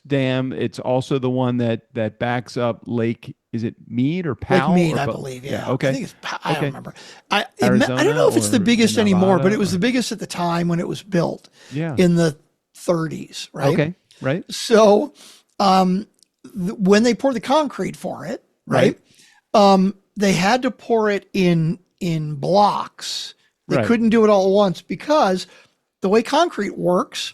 dam. It's also the one that backs up Lake. Is it Mead or Powell? Lake Mead, I believe. Yeah. Okay. I think it's. I don't remember. I Arizona don't know if it's the biggest or anymore, Nevada but it was the biggest at the time when it was built. Yeah. In the 30s, right? Okay. Right. So, when they poured the concrete for it, right? They had to pour it in blocks. They couldn't do it all at once because the way concrete works,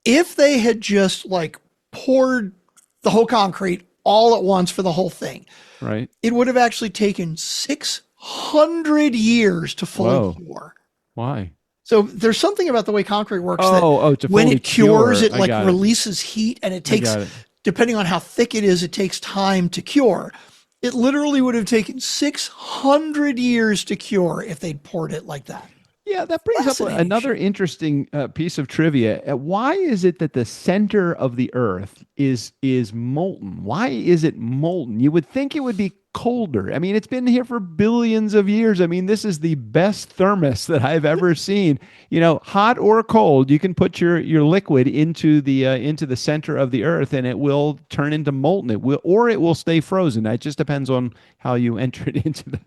if they had just like poured the whole concrete all at once for the whole thing, right, it would have actually taken 600 years to fully cure. Why? So there's something about the way concrete works that when it cures, it like it releases heat, and it takes, depending on how thick it is, it takes time to cure. It literally would have taken 600 years to cure if they'd poured it like that. Yeah, that brings up another interesting piece of trivia. Why is it that the center of the Earth is molten? Why is it molten? You would think it would be colder. I mean, it's been here for billions of years. I mean, this is the best thermos that I've ever seen. You know, hot or cold, you can put your liquid into the center of the Earth, and it will turn into molten. It will stay frozen. It just depends on how you enter it into the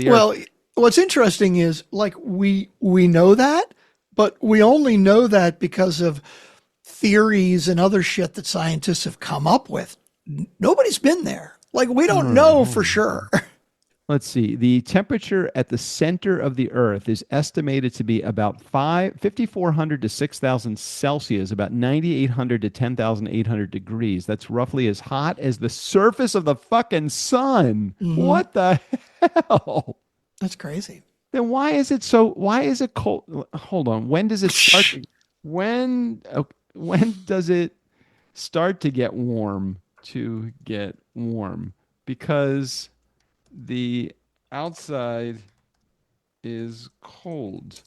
Earth. Well, what's interesting is like we know that, but we only know that because of theories and other shit that scientists have come up with. Nobody's been there. Like, we don't know for sure. Let's see. The temperature at the center of the Earth is estimated to be about 5,400 to 6,000 Celsius, about 9,800 to 10,800 degrees. That's roughly as hot as the surface of the fucking sun. Mm-hmm. What the hell? That's crazy. Then why is it cold? Hold on. When does it start? When does it start to get warm? Because the outside is cold.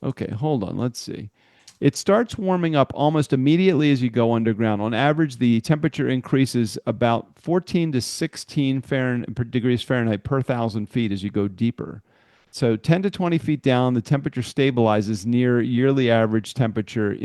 Okay, hold on. Let's see. It starts warming up almost immediately as you go underground. On average, the temperature increases about 14 to 16 degrees Fahrenheit per 1,000 feet as you go deeper. So 10 to 20 feet down, the temperature stabilizes near yearly average temperature,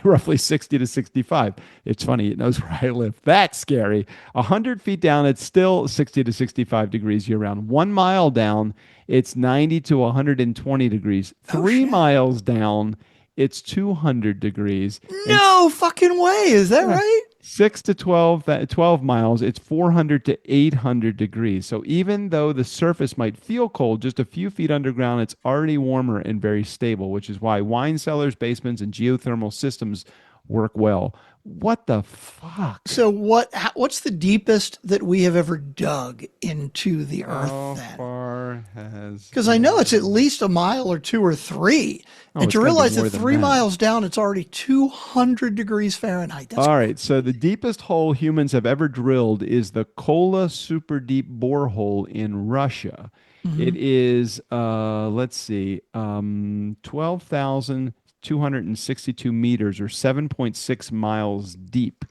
roughly 60 to 65. It's funny, it knows where I live. That's scary. 100 feet down, it's still 60 to 65 degrees year round. 1 mile down, it's 90 to 120 degrees. 3 miles down, it's 200 degrees. No fucking way. Is that right? 6 to 12 miles, it's 400 to 800 degrees. So even though the surface might feel cold, just a few feet underground, it's already warmer and very stable, which is why wine cellars, basements, and geothermal systems work well. What the fuck? So what's the deepest that we have ever dug into the Earth then? How far has... Because I know it's at least a mile or 2 or 3. And to realize that 3 miles down, it's already 200 degrees Fahrenheit. That's all right. So the deepest hole humans have ever drilled is the Kola super deep borehole in Russia. Mm-hmm. It is, 12,262 meters or 7.6 miles deep.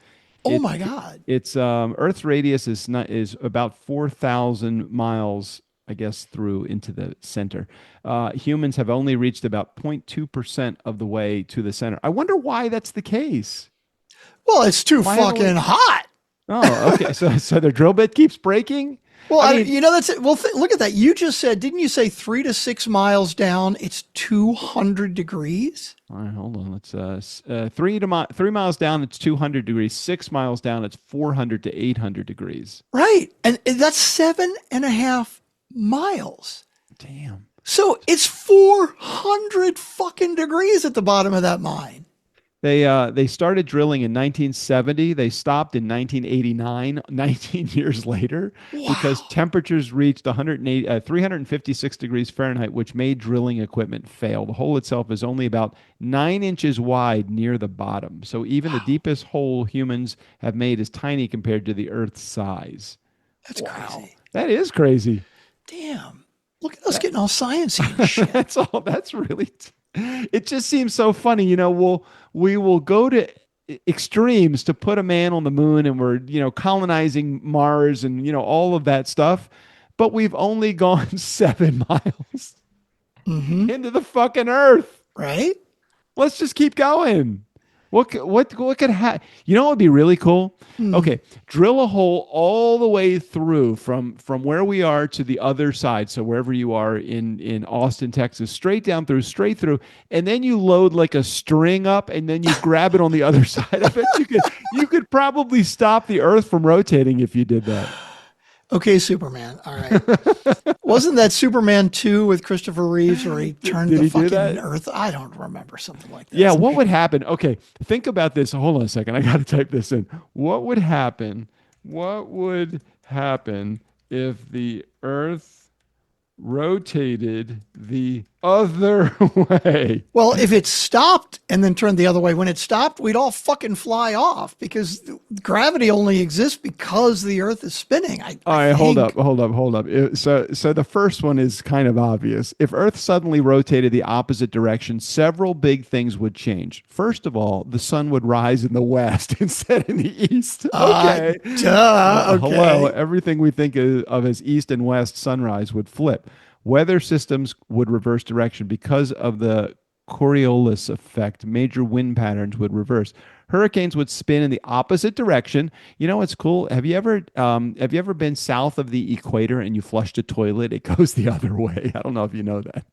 Oh my God. It's Earth's radius is about 4,000 miles, I guess, through into the center. Humans have only reached about 0.2% of the way to the center. I wonder why that's the case. Well, it's too fucking hot. Oh, okay. So the drill bit keeps breaking? Well, that's it. Well, look at that. You just said, didn't you say 3 to 6 miles down, it's 200 degrees? All right, hold on. Let's 3 miles down, it's 200 degrees. 6 miles down, it's 400 to 800 degrees. Right. And that's 7.5 miles. Damn. So it's 400 fucking degrees at the bottom of that mine. They started drilling in 1970. They stopped in 1989, 19 years later, because Wow. temperatures reached 356 degrees Fahrenheit, which made drilling equipment fail. The hole itself is only about 9 inches wide near the bottom. So even the Wow. deepest hole humans have made is tiny compared to the Earth's size. That's Wow. crazy. That is crazy. Damn. Look at us getting all sciencey and shit. That's all. That's really. It just seems so funny. We will go to extremes to put a man on the moon, and we're colonizing Mars, and all of that stuff. But we've only gone 7 miles Mm-hmm. into the fucking Earth. Right? Let's just keep going. What could happen? What would be really cool? Hmm. Okay, drill a hole all the way through from where we are to the other side. So wherever you are in Austin, Texas, straight down through, straight through, and then you load like a string up, and then you grab it on the other side. I bet you could probably stop the Earth from rotating if you did that. Okay, Superman. All right. Wasn't that Superman 2 with Christopher Reeves where he turned Did the he do fucking that? Earth? I don't remember something like that. Yeah, what would happen? Okay, think about this. Hold on a second. I got to type this in. What would happen? What would happen if the Earth rotated the other way? Well, if it stopped and then turned the other way, when it stopped, we'd all fucking fly off because gravity only exists because the Earth is spinning. All I right, hold think. up, hold up, hold up. So the first one is kind of obvious. If Earth suddenly rotated the opposite direction, several big things would change. First of all, the sun would rise in the west instead in the east. Okay. Duh. Hello, Okay. everything we think of as east and west sunrise would flip. Weather systems would reverse direction because of the Coriolis effect. Major wind patterns would reverse. Hurricanes would spin in the opposite direction. You know what's cool? Have you ever been south of the equator and you flushed a toilet? It goes the other way. I don't know if you know that.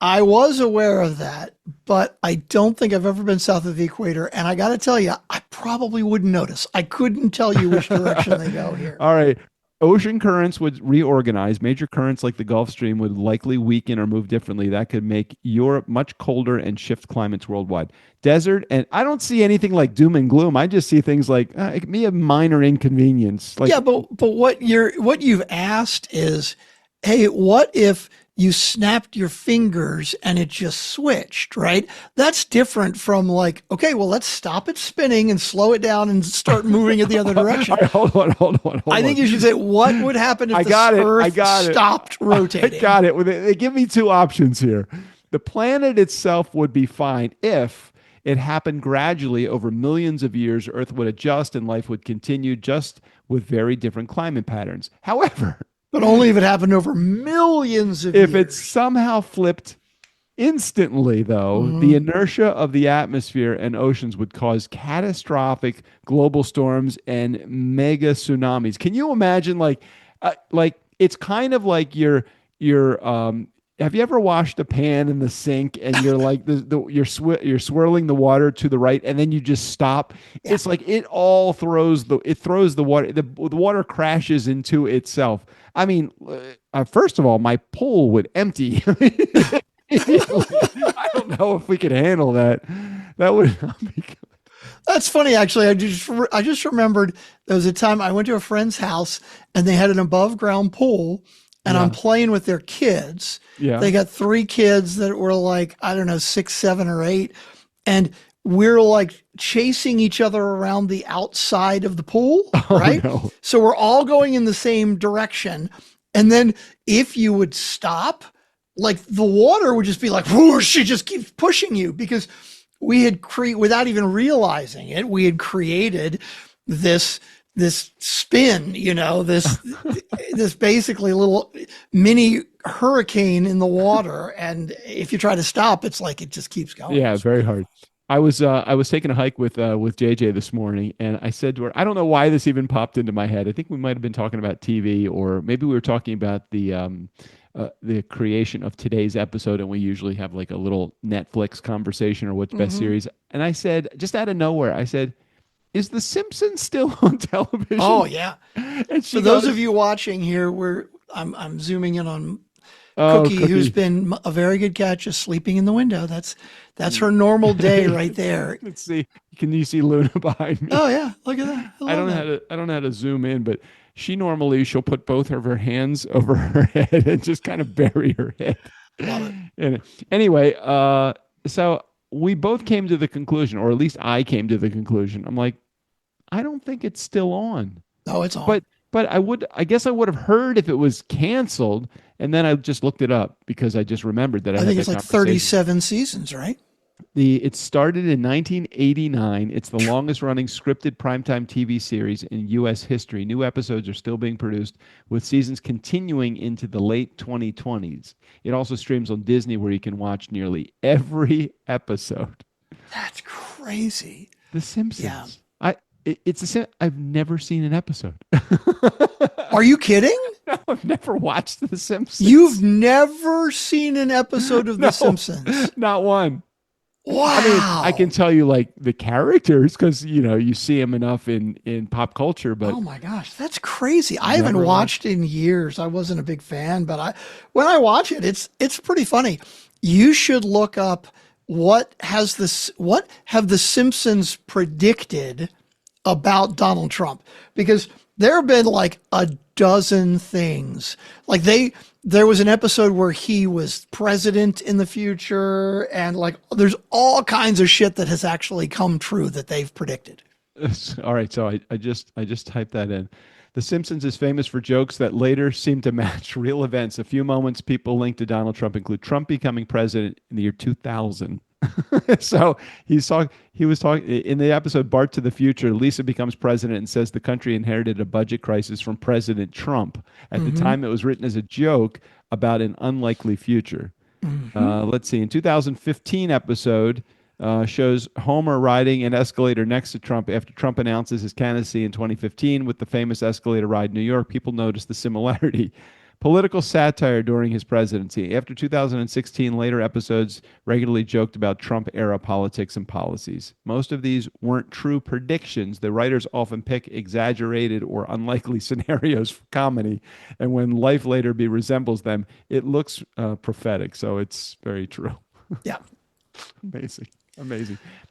I was aware of that, but I don't think I've ever been south of the equator. And I got to tell you, I probably wouldn't notice. I couldn't tell you which direction they go here. All right. Ocean currents would reorganize. Major currents like the Gulf Stream would likely weaken or move differently. That could make Europe much colder and shift climates worldwide. Desert, and I don't see anything like doom and gloom. I just see things like it could be a minor inconvenience. Like, Yeah, but what you've asked is, hey, what if you snapped your fingers and it just switched, right? That's different from like, okay, well, let's stop it spinning and slow it down and start moving it the other direction. all right, hold on. I think you should say, what would happen if I the got it. Earth I got it. stopped rotating? I got it. They give me two options here. The planet itself would be fine if it happened gradually over millions of years. Earth would adjust and life would continue, just with very different climate patterns. However, But only if it happened over millions of if years. it somehow flipped instantly, though, the inertia of the atmosphere and oceans would cause catastrophic global storms and mega tsunamis. Can you imagine, like it's kind of like your have you ever washed a pan in the sink and you're like you're swirling the water to the right and then you just stop? Yeah. It's like it throws the water. The water crashes into itself. I mean, first of all, my pool would empty. I don't know if we could handle that. That would not be good. That's funny, actually. I just remembered there was a time I went to a friend's house and they had an above ground pool, and I'm playing with their kids. Yeah. They got 3 kids that were like, I don't know, 6, 7, or 8. And we're like chasing each other around the outside of the pool, right? No. So we're all going in the same direction. And then if you would stop, like the water would just be like, whoosh, it just keeps pushing you, because we had without even realizing it, we had created this spin, this basically little mini hurricane in the water. And if you try to stop, it's like it just keeps going. Yeah, very hard. I was taking a hike with JJ this morning, and I said to her, I don't know why this even popped into my head. I think we might have been talking about TV, or maybe we were talking about the creation of today's episode, and we usually have like a little Netflix conversation or what's best series. And I said, just out of nowhere, I said, is The Simpsons still on television? Oh yeah. And she For those goes, of you watching here, I'm zooming in on Oh, Cookie, who's Cookie. been a very good catch, is sleeping in the window. That's her normal day right there. Let's see. Can you see Luna behind me? Oh yeah, look at that. I love that. I don't know how to zoom in, but she'll put both of her hands over her head and just kind of bury her head. Love it. And anyway, so we both came to the conclusion, or at least I came to the conclusion. I'm like, I don't think it's still on. Oh, it's on. But I guess I would have heard if it was canceled, and then I just looked it up because I just remembered that I I had think that it's like conversation. 37 seasons, right? It started in 1989. It's the longest running scripted primetime TV series in U.S. history. New episodes are still being produced, with seasons continuing into the late 2020s. It also streams on Disney, where you can watch nearly every episode. That's crazy. The Simpsons. Yeah. I've never seen an episode. Are you kidding? No, I've never watched The Simpsons. You've never seen an episode of The Simpsons? Not one. Wow. I mean, I can tell you like the characters because you see them enough in pop culture. But oh my gosh, that's crazy! I haven't watched in years. I wasn't a big fan, but when I watch it, it's pretty funny. You should look up what have the Simpsons predicted about Donald Trump, because there have been like a dozen things. Like there was an episode where he was president in the future, and like there's all kinds of shit that has actually come true that they've predicted. All right, so I just typed that in. The Simpsons is famous for jokes that later seem to match real events. A few moments people linked to Donald Trump include Trump becoming president in the year 2000. So he was talking in the episode Bart to the Future. Lisa becomes president and says the country inherited a budget crisis from President Trump. At the time, it was written as a joke about an unlikely future. Let's see. In 2015 episode shows Homer riding an escalator next to Trump after Trump announces his candidacy in 2015 with the famous escalator ride in New York. People noticed the similarity. Political satire during his presidency. After 2016, later episodes regularly joked about Trump-era politics and policies. Most of these weren't true predictions. The writers often pick exaggerated or unlikely scenarios for comedy, and when life later resembles them, it looks prophetic. So it's very true. Yeah. Amazing.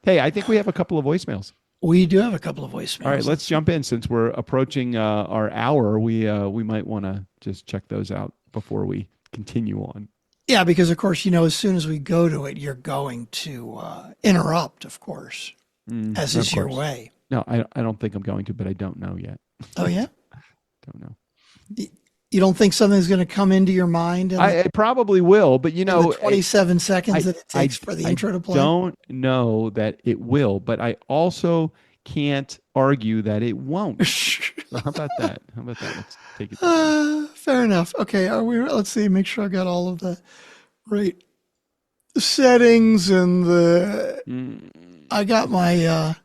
Hey, I think we have a couple of voicemails. We do have a couple of voicemails. All right, let's jump in. Since we're approaching our hour, we might want to just check those out before we continue on. Yeah, because of course, as soon as we go to it, you're going to interrupt, of course, as is your way. No, I don't think I'm going to, but I don't know yet. Oh, yeah? Don't know. You don't think something's going to come into your mind? I probably will, but the 27 seconds that it takes for the intro to play? I don't know that it will, but I also can't argue that it won't. So how about that? Let's take it. Fair enough. Okay, let's see, make sure I got all of the right settings and I got my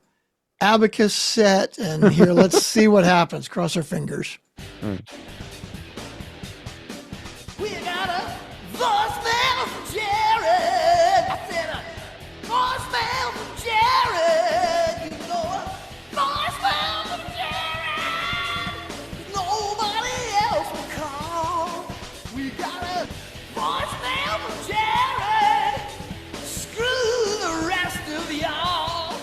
abacus set, and here, let's see what happens. Cross our fingers. All right. We got a voicemail from Jared. I said a voicemail from Jared. You know a voicemail from Jared. Nobody else will call. We got a voicemail from Jared. Screw the rest of y'all.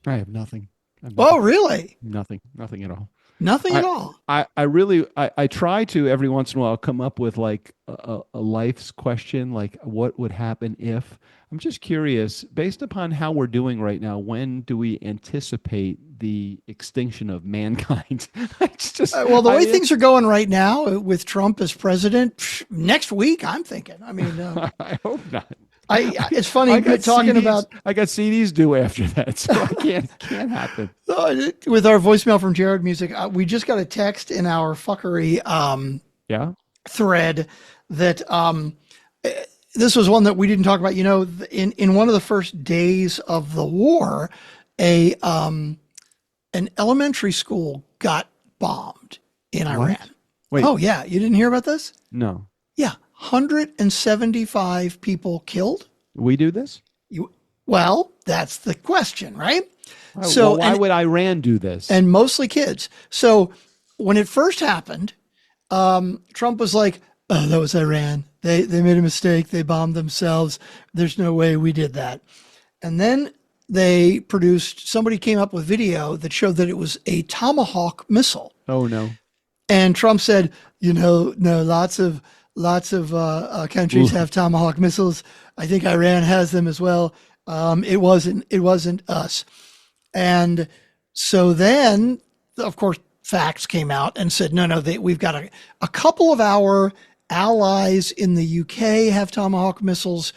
I have nothing. Oh, really? Nothing at all. Nothing at all. I really try to every once in a while come up with like a life's question, like what would happen if. I'm just curious, based upon how we're doing right now, when do we anticipate the extinction of mankind? It's just Well, the way things are going right now with Trump as president, next week, I'm thinking. I mean, I hope not. It's funny talking about. I got CDs due after that, so I can't happen. With our voicemail from Jared Music, we just got a text in our fuckery thread that this was one that we didn't talk about. In one of the first days of the war, an elementary school got bombed in Iran. Wait. Oh yeah, you didn't hear about this? No. Yeah, 175 people killed. We do this? Well, that's the question, right? Why would Iran do this? And mostly kids. So when it first happened, Trump was like, "Oh, that was Iran. They made a mistake. They bombed themselves. There's no way we did that." And then somebody came up with video that showed that it was a Tomahawk missile. Oh no. And Trump said, no, lots of countries have Tomahawk missiles. I think Iran has them as well. It wasn't us. And so then, of course, facts came out and said, no, we've got a couple of our allies in the UK have Tomahawk missiles.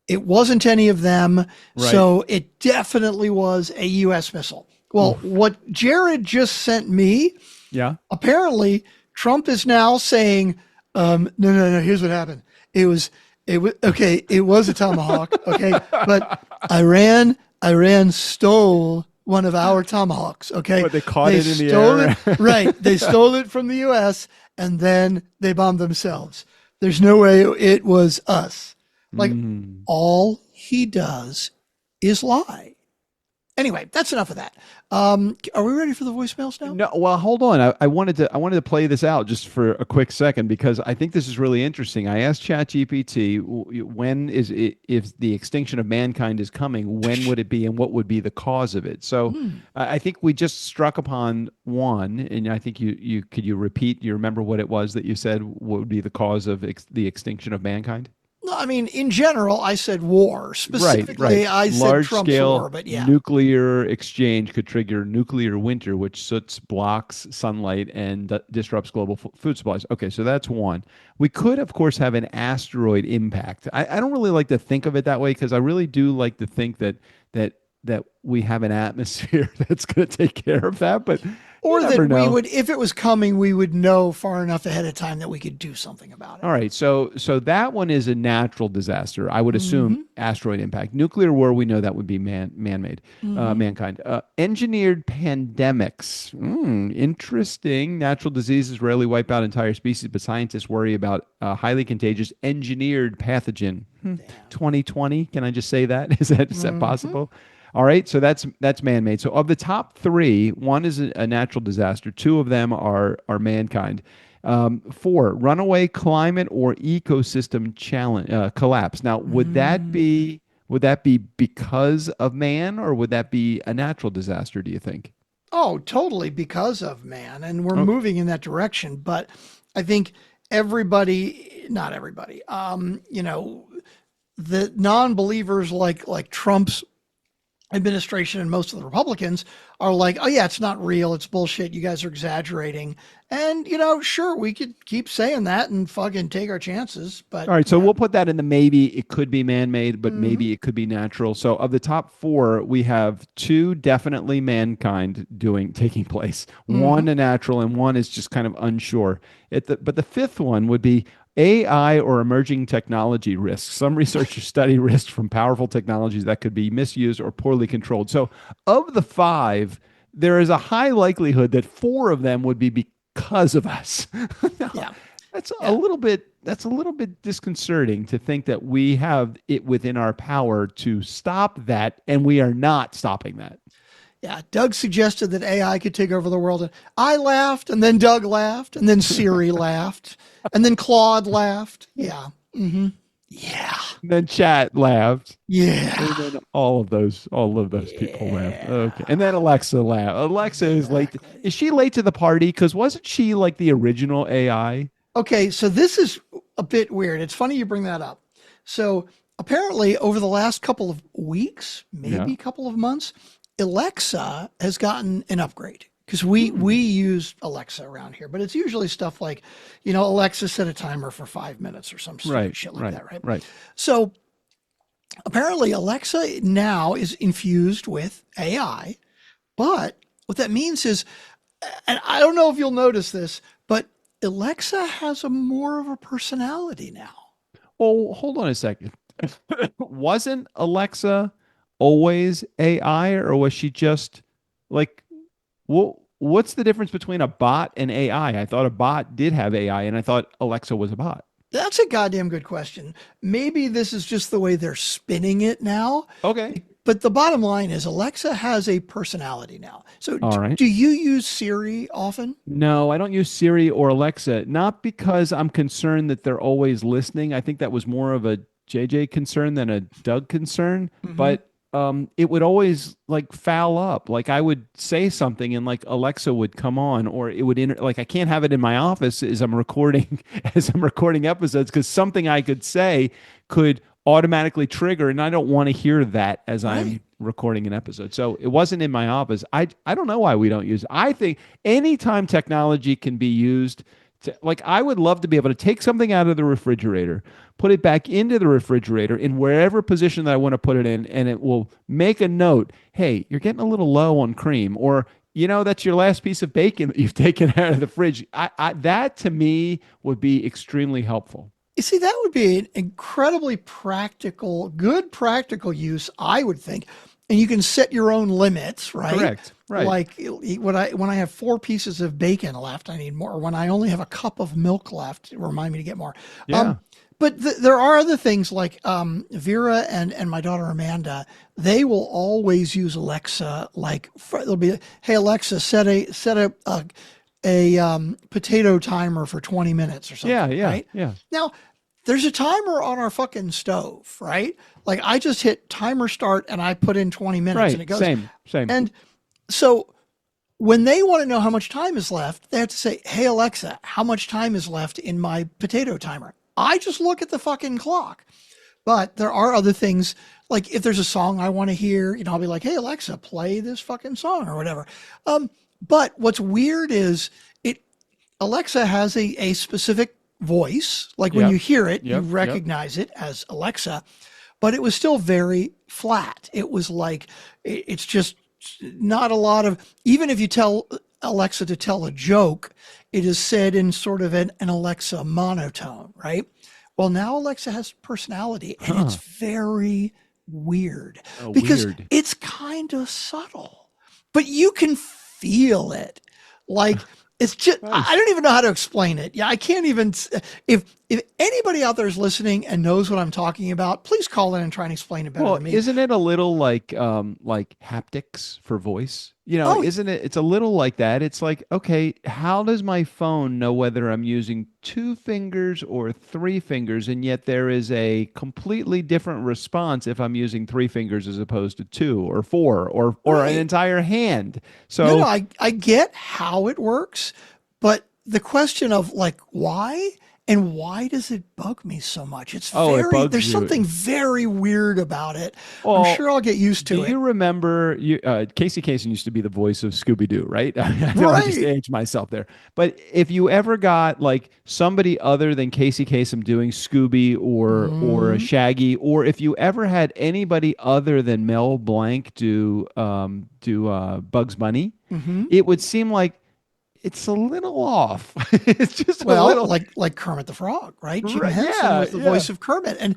It wasn't any of them. Right. So it definitely was a U.S. missile. Well, what Jared just sent me, apparently Trump is now saying, no, here's what happened. It was okay. It was a Tomahawk. Okay. But Iran stole one of our Tomahawks. Okay. But they caught it in the air. Right. They stole it from the U.S. and then they bombed themselves. There's no way it was us. Like all he does is lie. Anyway, that's enough of that. Are we ready for the voicemails now? No, well, hold on. I wanted to play this out just for a quick second because I think this is really interesting. I asked ChatGPT, when is it, if the extinction of mankind is coming, when would it be and what would be the cause of it? So I think we just struck upon one, and I think you could you repeat? You remember what it was that you said would be the cause of the extinction of mankind? No, I mean, in general, I said war. Specifically, right. I said Trump's war, but yeah. Nuclear exchange could trigger nuclear winter, which soots, blocks sunlight, and disrupts global food supplies. Okay, so that's one. We could, of course, have an asteroid impact. I don't really like to think of it that way because I really do like to think that we have an atmosphere that's going to take care of that, but or that we would, if it was coming, we would know far enough ahead of time that we could do something about it. All right, so that one is a natural disaster. I would assume asteroid impact. Nuclear war, we know that would be man-made, mankind. Engineered pandemics, interesting. Natural diseases rarely wipe out entire species, but scientists worry about highly contagious engineered pathogen. 2020, can I just say that? Is that possible? All right, so that's man-made. So of the top three, one is a natural disaster. Two of them are mankind. 4, runaway climate or ecosystem collapse. Now, would that be because of man, or would that be a natural disaster, do you think? Oh, totally because of man, and we're moving in that direction. But I think not everybody, the non-believers like Trump's administration and most of the Republicans are like, oh yeah, it's not real. It's bullshit. You guys are exaggerating. And, sure, we could keep saying that and fucking take our chances. But all right, so we'll put that in the maybe it could be man-made, but maybe it could be natural. So of the top 4, we have 2 definitely mankind taking place. One a natural and one is just kind of unsure. But the 5th one would be AI or emerging technology risks. Some researchers study risks from powerful technologies that could be misused or poorly controlled. So of the 5, there is a high likelihood that 4 of them would be because of us. That's a little bit disconcerting to think that we have it within our power to stop that, and we are not stopping that. Yeah, Doug suggested that AI could take over the world, and I laughed, and then Doug laughed, and then Siri laughed, and then Claude laughed. Yeah. Yeah. And then Chat laughed. Yeah. And then all of those people laughed. Okay. And then Alexa laughed. Alexa is late. Is she late to the party? Because wasn't she like the original AI? Okay, so this is a bit weird. It's funny you bring that up. So apparently over the last couple of weeks, maybe a couple of months, Alexa has gotten an upgrade because we use Alexa around here, but it's usually stuff like, Alexa set a timer for 5 minutes or some shit like that, right? Right. So apparently Alexa now is infused with AI, but what that means is, and I don't know if you'll notice this, but Alexa has more of a personality now. Oh, hold on a second. Wasn't Alexa always AI, or was she just like, what's the difference between a bot and AI? I thought a bot did have AI, and I thought Alexa was a bot. That's a goddamn good question. Maybe this is just the way they're spinning it now. Okay. but the bottom line is Alexa has a personality now. So All right. do you use Siri often? No, I don't use Siri or Alexa, not because I'm concerned that they're always listening. I think that was more of a JJ concern than a Doug concern, but it would always like foul up. Like I would say something and like Alexa would come on, or it would like I can't have it in my office as I'm recording episodes, because something I could say could automatically trigger, and I don't want to hear that as I'm recording an episode. So it wasn't in my office. I don't know why we don't use it. I think anytime technology can be used like I would love to be able to take something out of the refrigerator, put it back into the refrigerator in wherever position that I want to put it in, and it will make a note, hey, you're getting a little low on cream, or that's your last piece of bacon that you've taken out of the fridge. That to me would be extremely helpful. You see, that would be an incredibly good practical use, I would think. And you can set your own limits, right? Correct. Right. Like when I have 4 pieces of bacon left, I need more. When I only have a cup of milk left, remind me to get more. Yeah. But there are other things like Vera and my daughter Amanda. They will always use Alexa. Like they'll be, hey Alexa, set a potato timer for 20 minutes or something. Right? Yeah. Now, there's a timer on our fucking stove, right? Like I just hit timer start and I put in 20 minutes and it goes. Same. And so when they want to know how much time is left, they have to say, hey, Alexa, how much time is left in my potato timer? I just look at the fucking clock. But there are other things, like if there's a song I want to hear, I'll be like, hey, Alexa, play this fucking song or whatever. But what's weird is Alexa has a specific voice. Like when you hear it, you recognize it as Alexa, but it was still very flat. It was like, it's just not a lot of, even if you tell Alexa to tell a joke, it is said in sort of an Alexa monotone, right? Well, now Alexa has personality and it's very weird because it's kind of subtle, but you can feel it. Like, it's just, I don't even know how to explain it. Yeah, I can't even, if anybody out there is listening and knows what I'm talking about, please call in and try and explain it better than me. Isn't it a little like haptics for voice? Isn't it? It's a little like that. It's like, okay, how does my phone know whether I'm using 2 fingers or 3 fingers? And yet there is a completely different response if I'm using 3 fingers as opposed to 2 or 4 or an entire hand. So I get how it works, but the question of like, why? And why does it bug me so much? It's there's something very weird about it. Well, I'm sure I'll get used to it. Do you remember Casey Kasem used to be the voice of Scooby-Doo, right? I know I just aged myself there. But if you ever got like somebody other than Casey Kasem doing Scooby or Shaggy, or if you ever had anybody other than Mel Blanc do Bugs Bunny, it would seem like it's a little off. It's just a little like Kermit the Frog, right? Jim Henson was the voice of Kermit, and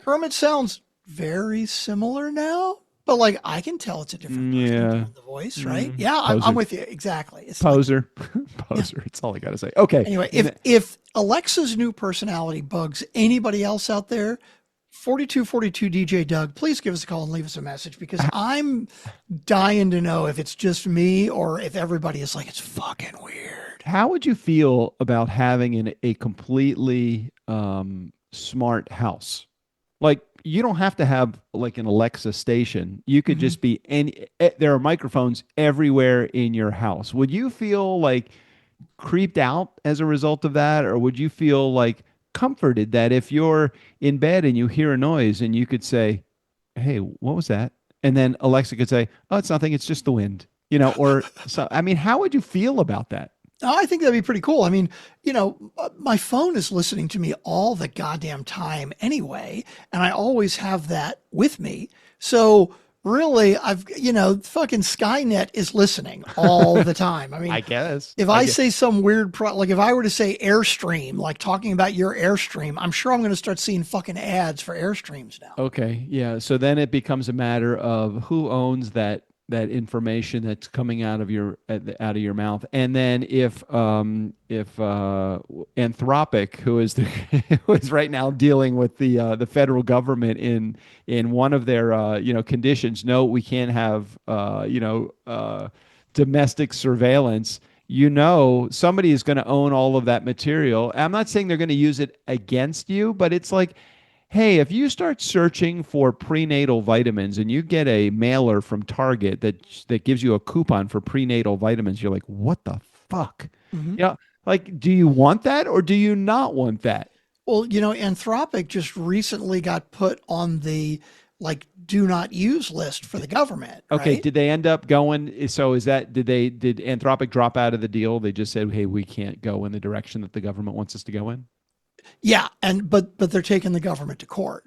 Kermit sounds very similar now, but like I can tell it's a different person doing the voice, right? Yeah, I'm with you exactly. It's Poser. It's all I gotta say. Okay. Anyway, if Alexa's new personality bugs anybody else out there, 4242 DJ Doug, please give us a call and leave us a message, because I'm dying to know if it's just me or if everybody is like, it's fucking weird. How would you feel about having a completely smart house? Like, you don't have to have like an Alexa station. You could just be there are microphones everywhere in your house. Would you feel like creeped out as a result of that? Or would you feel like comforted that if you're in bed and you hear a noise and you could say, hey, what was that? And then Alexa could say, oh, it's nothing, it's just the wind, or so. I mean, how would you feel about that? I think that'd be pretty cool. I mean, my phone is listening to me all the goddamn time anyway, and I always have that with me. So really, fucking Skynet is listening all the time. I mean, I guess if I say some weird like if I were to say Airstream, like talking about your Airstream, I'm sure I'm going to start seeing fucking ads for Airstreams now. Okay. Yeah. So then it becomes a matter of who owns that that information that's coming out of your mouth. And then if Anthropic, who is who is right now dealing with the federal government in one of their conditions, no, we can't have domestic surveillance. Somebody is going to own all of that material. I'm not saying they're going to use it against you, but it's like, hey, if you start searching for prenatal vitamins and you get a mailer from Target that gives you a coupon for prenatal vitamins, you're like, what the fuck? Like, do you want that or do you not want that? Well, Anthropic just recently got put on the do not use list for the government. Okay, right? did they end up going? So did Anthropic drop out of the deal? They just said, hey, we can't go in the direction that the government wants us to go in? Yeah, but they're taking the government to court.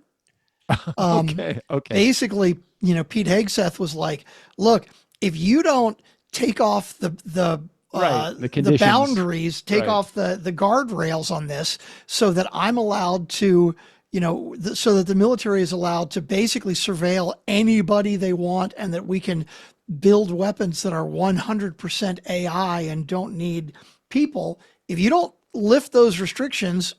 Okay. Basically, Pete Hegseth was like, look, if you don't take off the boundaries, take off the guardrails on this, so that I'm allowed to, so that the military is allowed to basically surveil anybody they want, and that we can build weapons that are 100% AI and don't need people. If you don't lift those restrictions,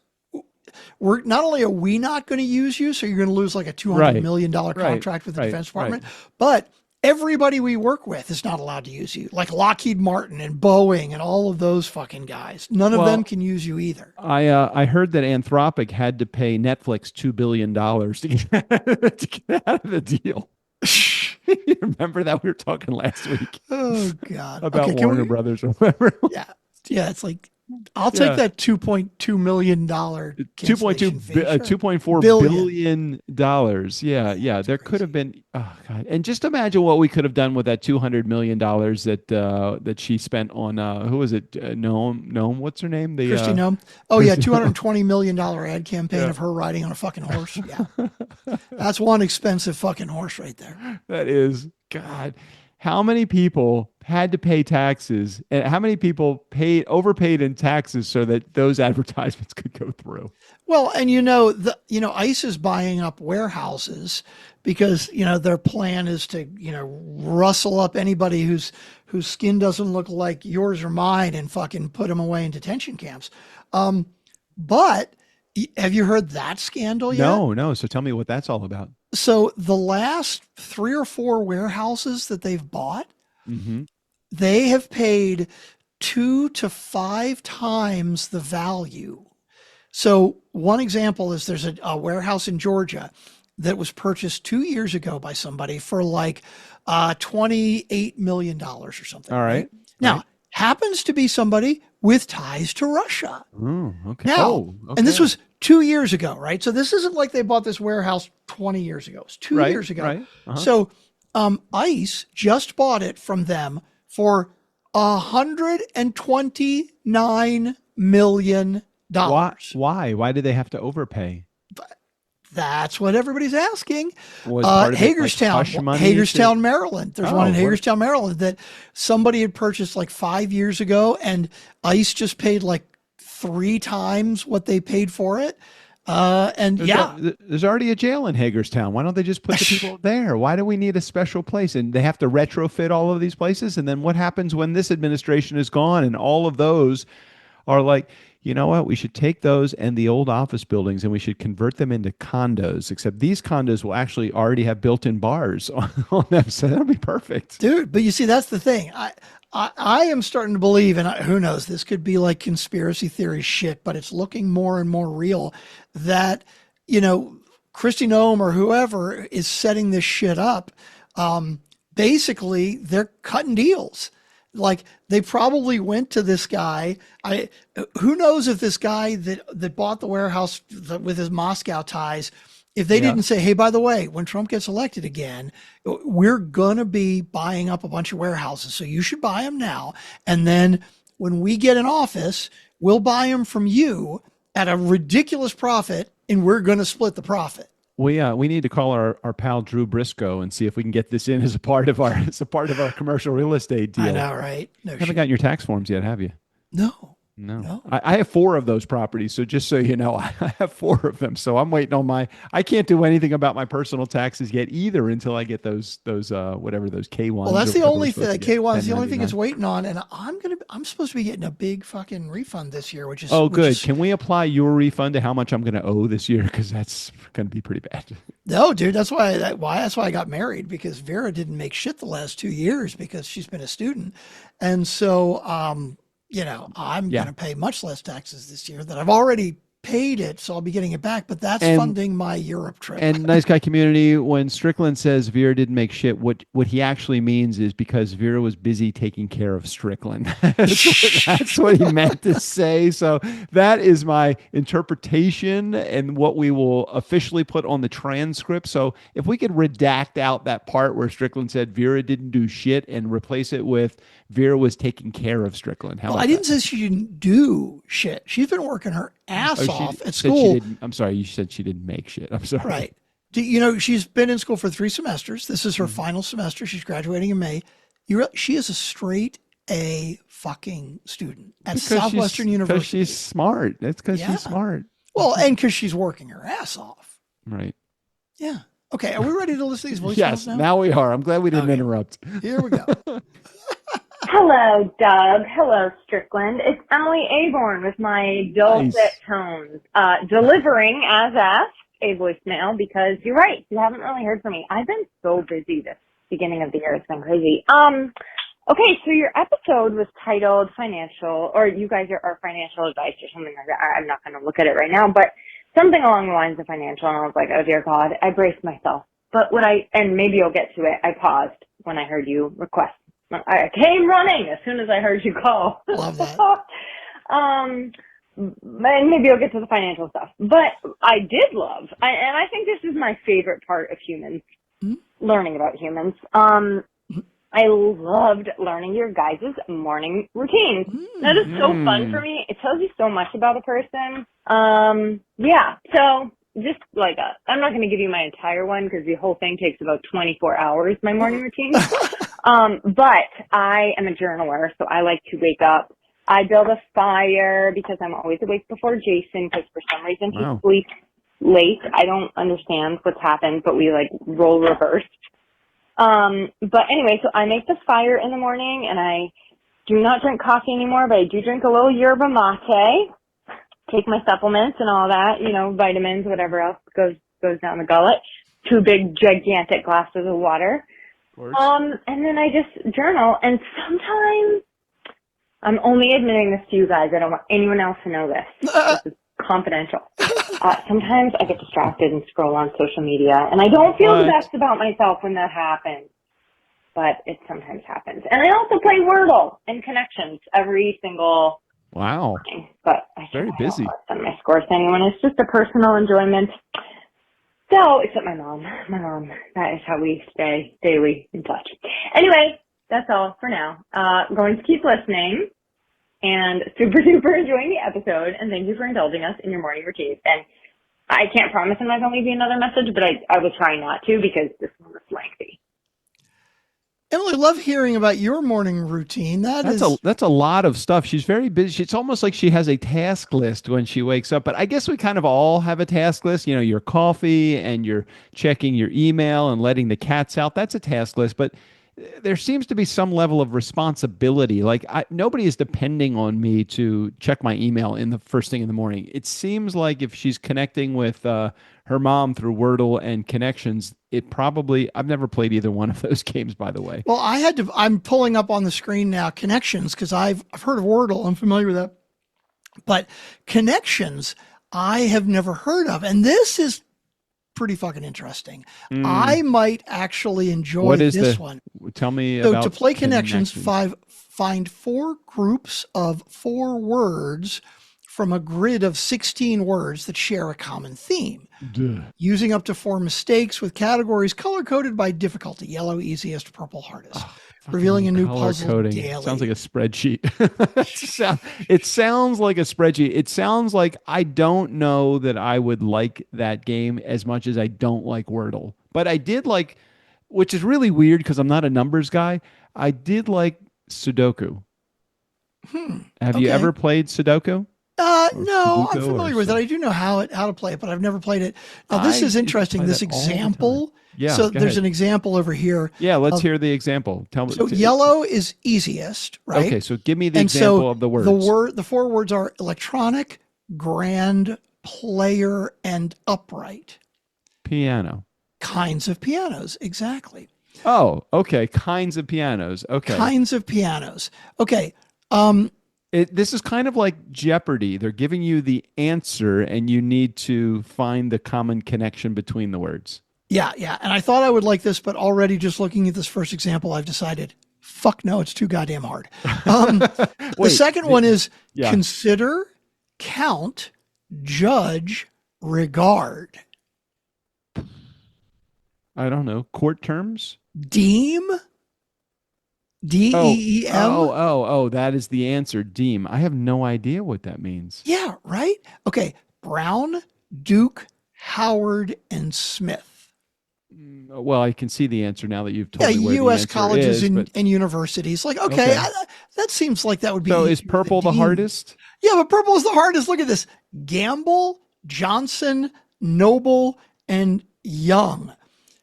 we're not only are we not going to use you, so you're going to lose like a $200 million contract with the Defense Department, but everybody we work with is not allowed to use you, like Lockheed Martin and Boeing and all of those fucking guys. None of them can use you either. I heard that Anthropic had to pay Netflix $2 billion to get out of the deal. You remember that? We were talking last week. Oh God! About Warner Brothers or whatever. Yeah. It's like, I'll take that $2.2 million. $2.4 billion. Yeah. There could have been. Oh God! And just imagine what we could have done with that $200 million that she spent on who was it? Noam. What's her name? Christy Noam. Oh yeah, $220 million ad campaign of her riding on a fucking horse. Yeah, that's one expensive fucking horse right there. That is, God. How many people had to pay taxes, and how many people overpaid in taxes so that those advertisements could go through? Well, and ICE is buying up warehouses because their plan is to rustle up anybody whose skin doesn't look like yours or mine and fucking put them away in detention camps. But have you heard that scandal yet? No. So tell me what that's all about. So the last 3 or 4 warehouses that they've bought, they have paid 2 to 5 times the value. So one example is there's a warehouse in Georgia that was purchased 2 years ago by somebody for like $28 million or something. All right. Now, happens to be somebody with ties to Russia. Okay. Now, and this was 2 years ago, right? So this isn't like they bought this warehouse 20 years ago. It's 2 years ago. Right. So ICE just bought it from them for $129 million. Why? Why did they have to overpay? That's what everybody's asking. Hagerstown, Hagerstown, Maryland. There's one in Hagerstown, Maryland that somebody had purchased like 5 years ago, and ICE just paid like 3 times what they paid for it. There's already a jail in Hagerstown. Why don't they just put the people there? Why do we need a special place? And they have to retrofit all of these places. And then what happens when this administration is gone and all of those are like, you know what? We should take those and the old office buildings and we should convert them into condos, except these condos will actually already have built-in bars on them. So that'll be perfect. Dude, but you see, that's the thing. I am starting to believe, and who knows, this could be like conspiracy theory shit, but it's looking more and more real that, Christy Noam or whoever is setting this shit up. Basically, they're cutting deals. Like, they probably went to this guy. Who knows if this guy that bought the warehouse with his Moscow ties, if they didn't say, hey, by the way, when Trump gets elected again, we're going to be buying up a bunch of warehouses. So you should buy them now. And then when we get in office, we'll buy them from you at a ridiculous profit, and we're going to split the profit. We need to call our pal Drew Briscoe and see if we can get this in as a part of our commercial real estate deal. I know, right? No, haven't gotten your tax forms yet, have you? No. No, No. I have 4 of those properties. So just so you know, I have 4 of them. So I'm waiting on I can't do anything about my personal taxes yet either until I get those whatever those K1s. Well, that's the only thing. K1 is the only thing 1099. it's waiting on, and I'm supposed to be getting a big fucking refund this year, which is Oh, which good. is- Can we apply your refund to how much I'm going to owe this year? Because that's going to be pretty bad. No, dude, that's why I got married, because Vera didn't make shit the last 2 years because she's been a student, and so I'm Yeah. going to pay much less taxes this year that I've already paid it, so I'll be getting it back. But that's And- funding my Europe trip. And nice guy community, when Strickland says Vera didn't make shit, what he actually means is because Vera was busy taking care of Strickland. That's what he meant to say. So that is my interpretation and what we will officially put on the transcript. So if we could redact out that part where Strickland said Vera didn't do shit and replace it with Vera was taking care of Strickland. Well, I didn't say she didn't do shit. She's been working her ass off at school. I'm sorry, you said she didn't make shit. I'm sorry. Right. She's been in school for 3 semesters. This is her final semester. She's graduating in May. She is a straight A fucking student at Southwestern University. Because she's smart. That's because Yeah. she's smart. Well, and because she's working her ass off. Right. Yeah. Okay. Are we ready to listen to these voicemails Yes, now? now we are. I'm glad we didn't Okay. interrupt. Here we go. Hello, Doug. Hello, Strickland. It's Emily Aborn with my dulcet Nice. tones, delivering, as asked, a voicemail because you're right. You haven't really heard from me. I've been so busy this beginning of the year. It's been crazy. Okay, so your episode was titled financial, or you guys are financial advice or something like that. I'm not going to look at it right now, but something along the lines of financial. And I was like, oh dear God, I braced myself. But and maybe you'll get to it. I paused when I heard you request. I came running as soon as I heard you call. Love that. And maybe you'll get to the financial stuff. But I did love, and I think this is my favorite part of humans, learning about humans. I loved learning your guys' morning routines. That is so fun for me. It tells you so much about a person. Yeah, so just like I'm not going to give you my entire one because the whole thing takes about 24 hours, my morning routine. But I am a journaler, so I like to wake up. I build a fire because I'm always awake before Jason because for some reason he sleeps late. I don't understand what's happened, but we like role reversed. But anyway, so I make the fire in the morning and I do not drink coffee anymore, but I do drink a little yerba mate, take my supplements and all that, vitamins, whatever else goes down the gullet, 2 big gigantic glasses of water. And then I just journal, and sometimes I'm only admitting this to you guys. I don't want anyone else to know this. This is confidential. Sometimes I get distracted and scroll on social media, and I don't feel the best about myself when that happens, but it sometimes happens. And I also play Wordle and Connections every single morning, but I Very busy. don't send my scores to anyone. It's just a personal enjoyment. So, except my mom, that is how we stay daily in touch. Anyway, that's all for now. Going to keep listening and super duper enjoying the episode. And thank you for indulging us in your morning routines. And I can't promise I'm not going to leave you another message, but I will try not to because this one was lengthy. Emily, love hearing about your morning routine. That's a lot of stuff. She's very busy. It's almost like she has a task list when she wakes up. But I guess we kind of all have a task list. Your coffee and you're checking your email and letting the cats out. That's a task list. But there seems to be some level of responsibility. Like nobody is depending on me to check my email in the first thing in the morning. It seems like if she's connecting with her mom through Wordle and Connections, I've never played either one of those games, by the way. Well, I'm pulling up on the screen now Connections because I've heard of Wordle. I'm familiar with that. But Connections, I have never heard of. And this is pretty fucking interesting. I might actually enjoy this one. Tell me so about to play Connections, find 4 groups of 4 words from a grid of 16 words that share a common theme. Duh. Using up to 4 mistakes with categories color-coded by difficulty, yellow easiest, purple hardest. Revealing a new puzzle coding. daily. Sounds like a spreadsheet. It sounds like a spreadsheet. It sounds like I don't know that I would like that game as much as I don't like Wordle. But I did like, which is really weird because I'm not a numbers guy, I did like Sudoku. Have you Okay. ever played Sudoku? No, I'm Sudoku or familiar with it. I do know how to play it, but I've never played it. Now, this I is used to interesting. play This that all the time. example. Yeah, So go there's ahead. an example over here. Yeah, let's hear the example. Tell me. So yellow is easiest, right? Okay, so give me the And example so of the words. the four words are electronic, grand, player, and upright. Piano. Kinds of pianos, exactly. Oh, okay. Kinds of pianos. Okay. Kinds of pianos. Okay. This is kind of like Jeopardy. They're giving you the answer, and you need to find the common connection between the words. Yeah. And I thought I would like this, but already just looking at this first example, I've decided, fuck no, it's too goddamn hard. The Wait, second one is yeah. consider, count, judge, regard, I don't know. Court terms? deem, DEEM. Oh, that is the answer. Deem. I have no idea what that means. Yeah, right? Okay. Brown, Duke, Howard, and Smith. Well, I can see the answer now that you've told me where U.S. the answer colleges is, and universities. Like, okay, Okay. that seems like that would be. So is easier purple than the deem. hardest? Yeah, but purple is the hardest. Look at this. Gamble, Johnson, Noble, and Young.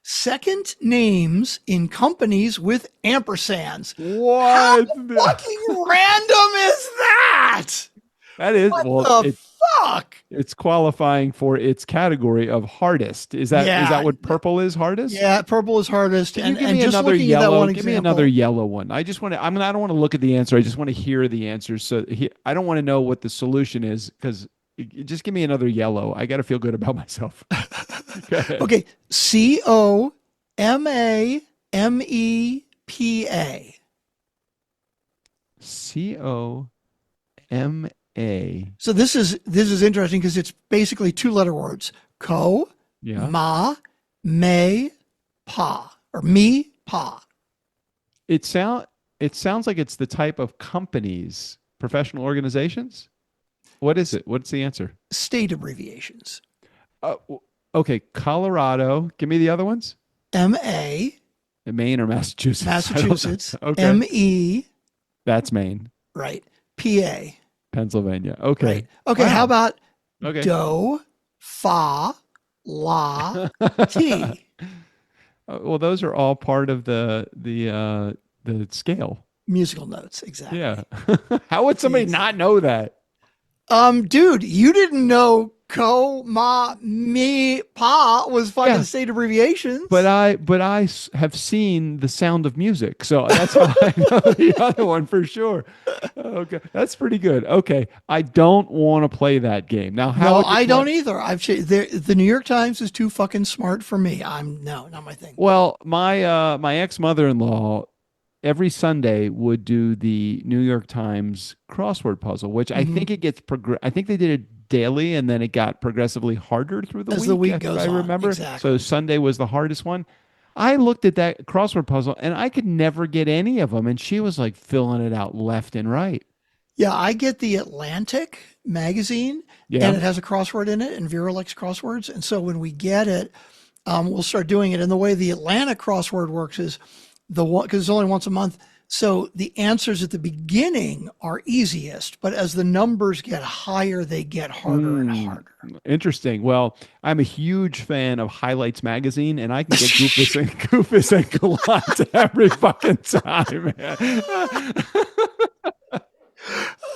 Second names in companies with ampersands. How What? fucking random is that? That is What the fuck? it's qualifying for its category of hardest. Is that what purple is hardest? Yeah, purple is hardest. Can you give and me just another looking at that yellow? one Give me example, another yellow one. I just want to. I don't want to look at the answer. I just want to hear the answer. So I don't want to know what the solution is because just give me another yellow. I got to feel good about myself. Go ahead. Okay, COMAMEPA. COMA. So this is interesting because it's basically two letter words. Co, Yeah. ma, me, pa, or me, pa. It sounds like it's the type of companies, professional organizations. What is it? What's the answer? State abbreviations. Okay, Colorado. Give me the other ones. MA, Maine or Massachusetts? Massachusetts. Okay. ME, That's Maine. right. PA. Pennsylvania. Okay. Right. Okay, Wow. how about Okay. do, fa, la, ti? Well, those are all part of the scale. Musical notes, exactly. Yeah. How would somebody not know that? Dude, you didn't know co, ma, me, pa was fucking Yeah. state abbreviations. But I have seen The Sound of Music, so that's how I know the other one for sure. Okay, that's pretty good. Okay, I don't want to play that game now. How? No, would you I don't play- either. The New York Times is too fucking smart for me. Not my thing. Well, my ex mother-in-law every Sunday would do the New York Times crossword puzzle, which I think it gets I think they did it daily, and then it got progressively harder through the As week. the week if goes I on, remember. exactly. So Sunday was the hardest one. I looked at that crossword puzzle, and I could never get any of them, and she was like filling it out left and right. Yeah, I get the Atlantic magazine, Yeah. and it has a crossword in it, and Vera likes crosswords. And so when we get it, we'll start doing it. And the way the Atlantic crossword works is because it's only once a month. So the answers at the beginning are easiest, but as the numbers get higher, they get harder and harder. Interesting. Well, I'm a huge fan of Highlights magazine, and I can get Goofus and Gallant every fucking time, man.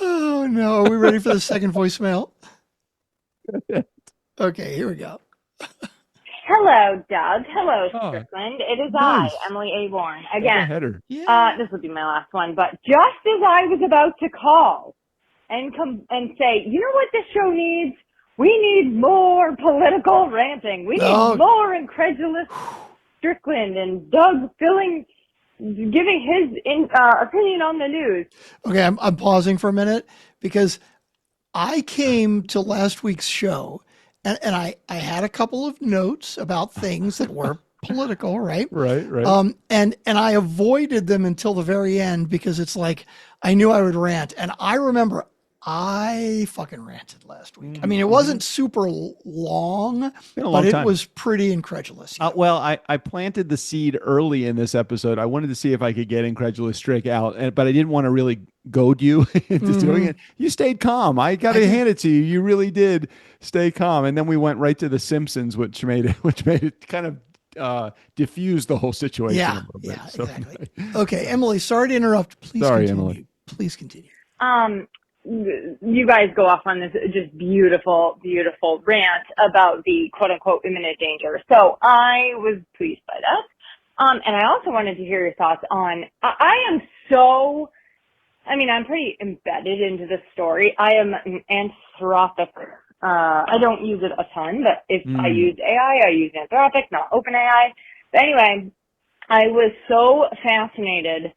Oh no, are we ready for the second voicemail? Okay, here we go. Hello, Doug. Hello, Oh, Strickland. It is nice. I, Emily A. Warren. Go Again, header. Yeah. this will be my last one, but just as I was about to call and say, you know what this show needs? We need more political ranting. We need more incredulous Strickland and Doug giving his opinion on the news. Okay, I'm pausing for a minute because I came to last week's show and I had a couple of notes about things that were political, right? Right. And I avoided them until the very end because it's like I knew I would rant. And I remember I fucking ranted last week. I mean, it wasn't super long, Been a long but it time. was pretty incredulous. Well, I planted the seed early in this episode. I wanted to see if I could get Incredulous Strick out, but I didn't want to really goad you into doing it. You stayed calm. I got to hand it to you. You really did stay calm. And then we went right to The Simpsons, which made it kind of diffuse the whole situation a little bit. Yeah, exactly. Okay, Emily, sorry to interrupt. Please Sorry, continue. Emily. Please continue. You guys go off on this just beautiful, beautiful rant about the quote unquote imminent danger. So I was pleased by that. And I also wanted to hear your thoughts on, I'm pretty embedded into this story. I am an Anthropic. I don't use it a ton, but if I use AI, I use Anthropic, not OpenAI. But anyway, I was so fascinated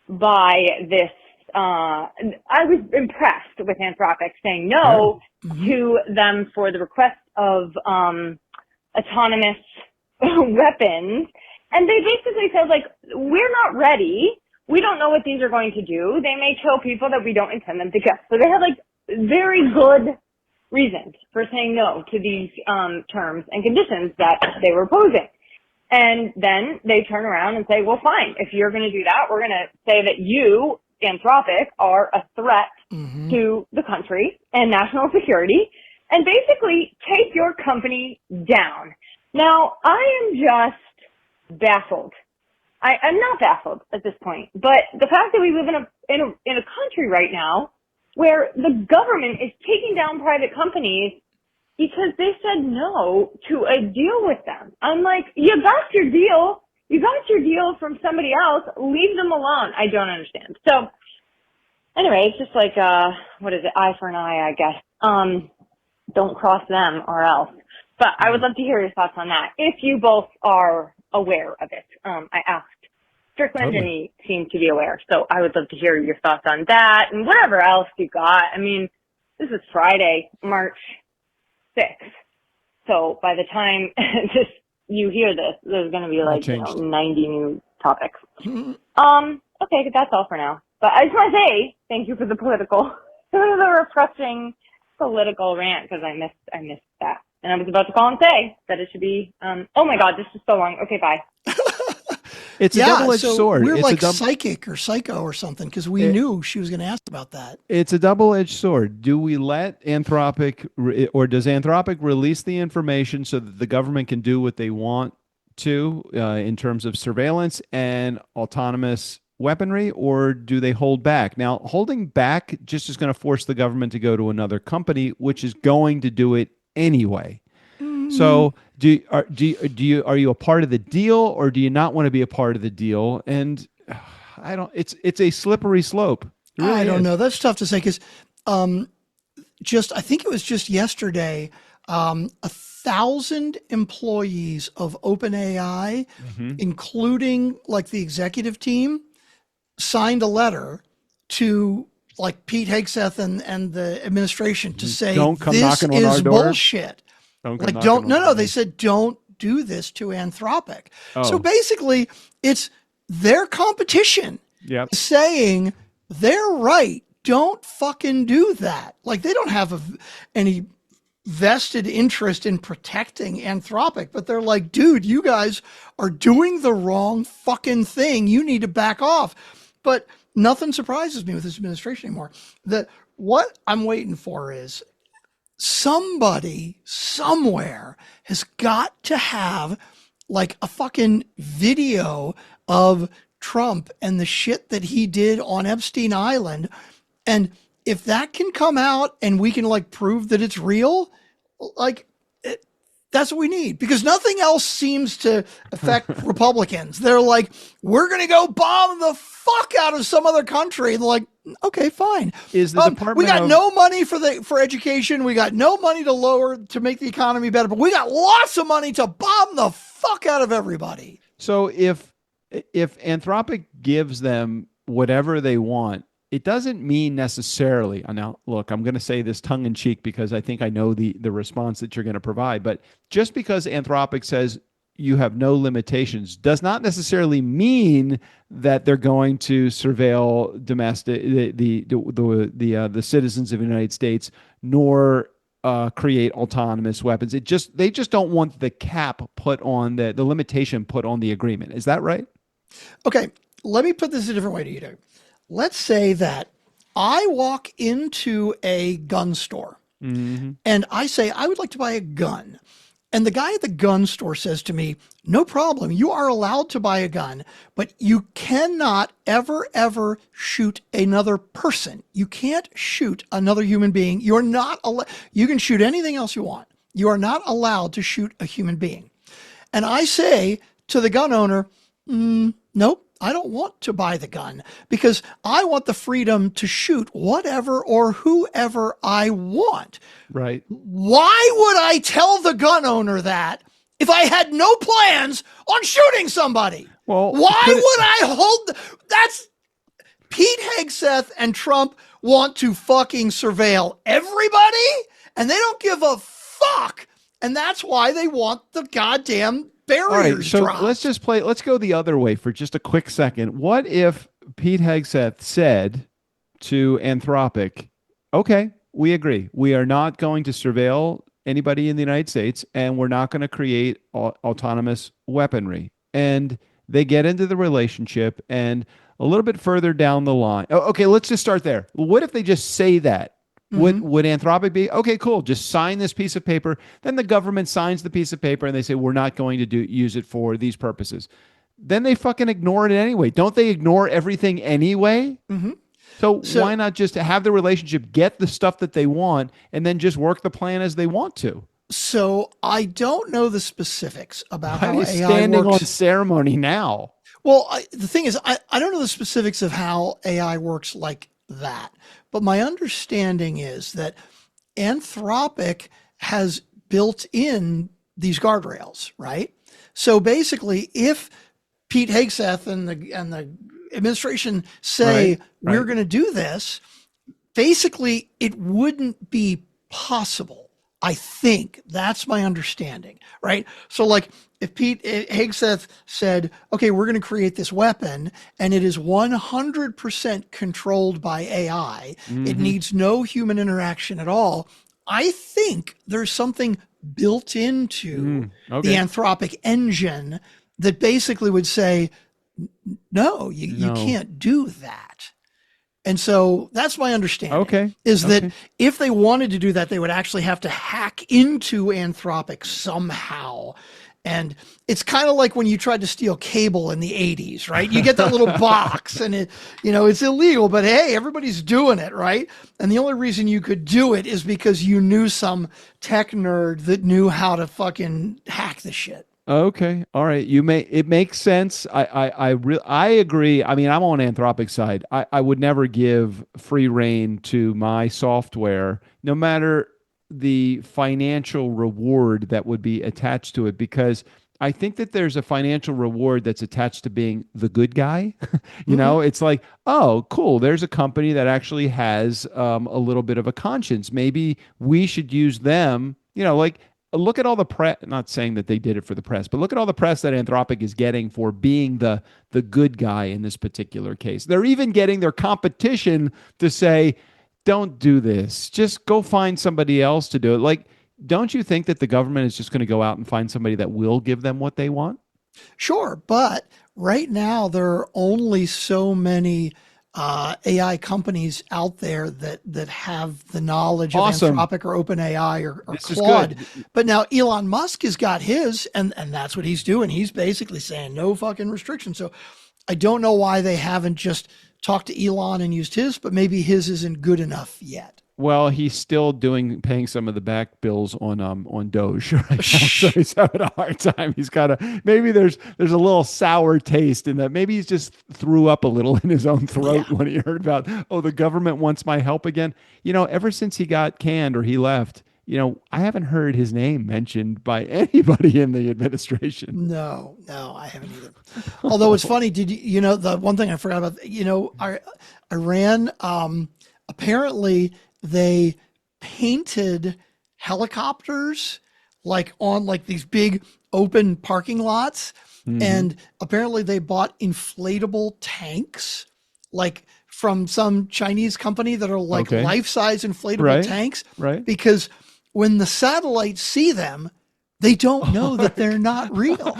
by this. I was impressed with Anthropic saying no to them for the request of autonomous weapons. And they basically said, like, we're not ready. We don't know what these are going to do. They may kill people that we don't intend them to kill. So they had, like, very good reasons for saying no to these terms and conditions that they were posing. And then they turn around and say, well, fine. If you're going to do that, we're going to say that you, Anthropic, are a threat to the country and national security, and basically take your company down. Now, I am just baffled. I'm not baffled at this point, but the fact that we live in a country right now where the government is taking down private companies because they said no to a deal with them. I'm like, you got your deal. You got your deal from somebody else. Leave them alone. I don't understand. So anyway, it's just like, what is it? Eye for an eye, I guess. Don't cross them or else. But I would love to hear your thoughts on that. If you both are aware of it. I asked Strickland and he seemed to be aware. So I would love to hear your thoughts on that and whatever else you got. I mean, this is Friday, March 6th. So by the time you hear this, there's going to be like 90 new topics. Okay, that's all for now. But I just want to say thank you for the refreshing political rant because I missed that. And I was about to call and say that it should be, oh my God, this is so long. Okay, bye. It's a double-edged sword. We're like psychic or psycho or something because we knew she was going to ask about that. It's a double-edged sword. Do we let Anthropic, or does Anthropic release the information so that the government can do what they want to in terms of surveillance and autonomous weaponry, or do they hold back? Now, holding back just is going to force the government to go to another company, which is going to do it anyway. So are you a part of the deal, or do you not want to be a part of the deal? And it's a slippery slope. Really I don't know. That's tough to say because I think it was just yesterday, 1,000 employees of OpenAI, including like the executive team, signed a letter to like Pete Hegseth and the administration to say, don't come this knocking on our is doors. Bullshit. They said, don't do this to Anthropic. So basically it's their competition saying they're right. Don't fucking do that. Like they don't have any vested interest in protecting Anthropic, but they're like, dude, you guys are doing the wrong fucking thing. You need to back off. But nothing surprises me with this administration anymore. What I'm waiting for is somebody somewhere has got to have like a fucking video of Trump and the shit that he did on Epstein Island. And if that can come out and we can like prove that it's real, like that's what we need, because nothing else seems to affect Republicans. They're like, we're going to go bomb the fuck out of some other country. And they're like, okay, fine. Is the Department we got no money for education. We got no money to make the economy better, but we got lots of money to bomb the fuck out of everybody. So if Anthropic gives them whatever they want, it doesn't mean necessarily, now look, I'm going to say this tongue in cheek because I think I know the response that you're going to provide, but just because Anthropic says you have no limitations does not necessarily mean that they're going to surveil the citizens of the United States, nor create autonomous weapons. They just don't want the cap put on the limitation put on the agreement. Is that right? Okay, let me put this a different way to you, Doug. Let's say that I walk into a gun store and I say, I would like to buy a gun. And the guy at the gun store says to me, no problem. You are allowed to buy a gun, but you cannot ever shoot another person. You can't shoot another human being. You're not you can shoot anything else you want. You are not allowed to shoot a human being. And I say to the gun owner, nope, I don't want to buy the gun because I want the freedom to shoot whatever or whoever I want. Right. Why would I tell the gun owner that if I had no plans on shooting somebody? Well, why would I hold? That's Pete Hegseth and Trump want to fucking surveil everybody and they don't give a fuck. And that's why they want the goddamn barriers so dropped. let's go the other way for just a quick second. What if Pete Hegseth said to Anthropic, okay, we agree. We are not going to surveil anybody in the United States, and we're not going to create autonomous weaponry. And they get into the relationship, and a little bit further down the line. Okay, let's just start there. What if they just say that? Would Anthropic be, okay, cool, just sign this piece of paper. Then the government signs the piece of paper and they say, we're not going to use it for these purposes. Then they fucking ignore it anyway. Don't they ignore everything anyway? So why not just have the relationship, get the stuff that they want, and then just work the plan as they want to? So I don't know the specifics about how AI standing works. on ceremony now. Well, the thing is, I don't know the specifics of how AI works like that. But my understanding is that Anthropic has built in these guardrails, right? So basically, if Pete Hegseth and the administration say we're going to do this, basically it wouldn't be possible. I think that's my understanding, right? So like if Pete Hegseth said, okay, we're going to create this weapon and it is 100% controlled by AI, it needs no human interaction at all. I think there's something built into the Anthropic engine that basically would say, no, you can't do that. And so that's my understanding. That if they wanted to do that, they would actually have to hack into Anthropic somehow. And it's kind of like when you tried to steal cable in the 80s, right? You get that little box and it's illegal, but hey, everybody's doing it, right? And the only reason you could do it is because you knew some tech nerd that knew how to fucking hack the shit. Okay. All right. It makes sense. I agree. I mean, I'm on Anthropic's side. I would never give free rein to my software, no matter the financial reward that would be attached to it, because I think that there's a financial reward that's attached to being the good guy. You know, it's like, oh, cool. There's a company that actually has a little bit of a conscience. Maybe we should use them, like, look at all the press, not saying that they did it for the press, but look at all the press that Anthropic is getting for being the good guy in this particular case. They're even getting their competition to say, don't do this. Just go find somebody else to do it. Like, don't you think that the government is just going to go out and find somebody that will give them what they want? Sure. But right now, there are only so many AI companies out there that have the knowledge of Anthropic or OpenAI or Claude. But now Elon Musk has got his, and that's what he's doing. He's basically saying no fucking restrictions. So I don't know why they haven't just talked to Elon and used his, but maybe his isn't good enough yet. Well, he's still paying some of the back bills on Doge right now, so he's having a hard time. He's got maybe there's a little sour taste in that. Maybe he's just threw up a little in his own throat when he heard about, the government wants my help again. Ever since he got canned or he left, I haven't heard his name mentioned by anybody in the administration. No, I haven't either. Although it's funny, did you the one thing I forgot about, Iran, apparently they painted helicopters on these big open parking lots. And apparently they bought inflatable tanks, from some Chinese company that are life-size inflatable tanks. Right. Because when the satellites see them, They don't know that they're not real.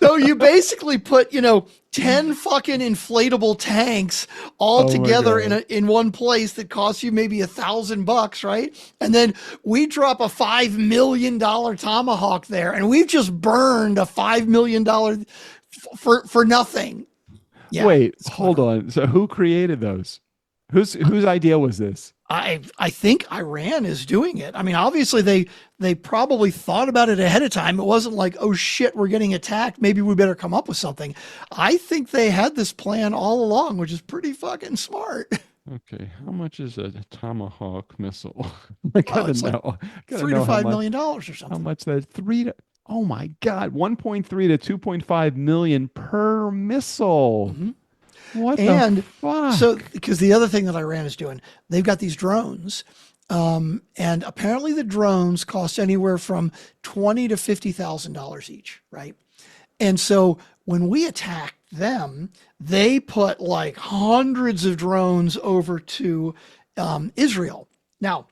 So you basically put, 10 fucking inflatable tanks all Oh my together God. in one place that costs you maybe $1,000, right? And then we drop a $5 million tomahawk there, and we've just burned a $5 million for nothing. Yeah, Wait, it's hold clever. on. So who created those? Whose idea was this? I think Iran is doing it. I mean, obviously they probably thought about it ahead of time. It wasn't like, oh shit, we're getting attacked. Maybe we better come up with something. I think they had this plan all along, which is pretty fucking smart. Okay, how much is a tomahawk missile? I gotta It's like know. I gotta three to know how five much. million dollars or How something. much that three to? Oh my God, 1.3 to 2.5 million per missile. What the And so, fuck? because the other thing that Iran is doing, they've got these drones, and apparently the drones cost anywhere from $20,000 to $50,000 each, right? And so when we attacked them, they put like hundreds of drones over to Israel. Now,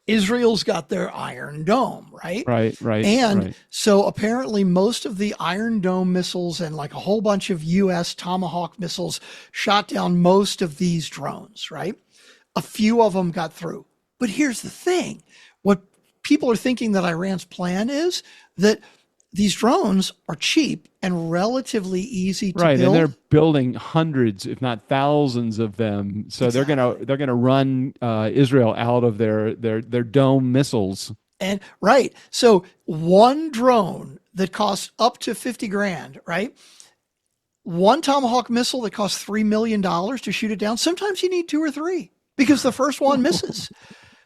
Israel's got their Iron Dome, right? Right, right, And right. so apparently most of the Iron Dome missiles and like a whole bunch of US Tomahawk missiles shot down most of these drones, right? A few of them got through. But here's the thing. What people are thinking that Iran's plan is that these drones are cheap and relatively easy to Right, and build. they're building hundreds, if not thousands, of them. So they're gonna run Israel out of their dome missiles. And right. So one drone that costs up to 50 grand, right? One Tomahawk missile that costs $3 million to shoot it down. Sometimes you need two or three because the first one misses.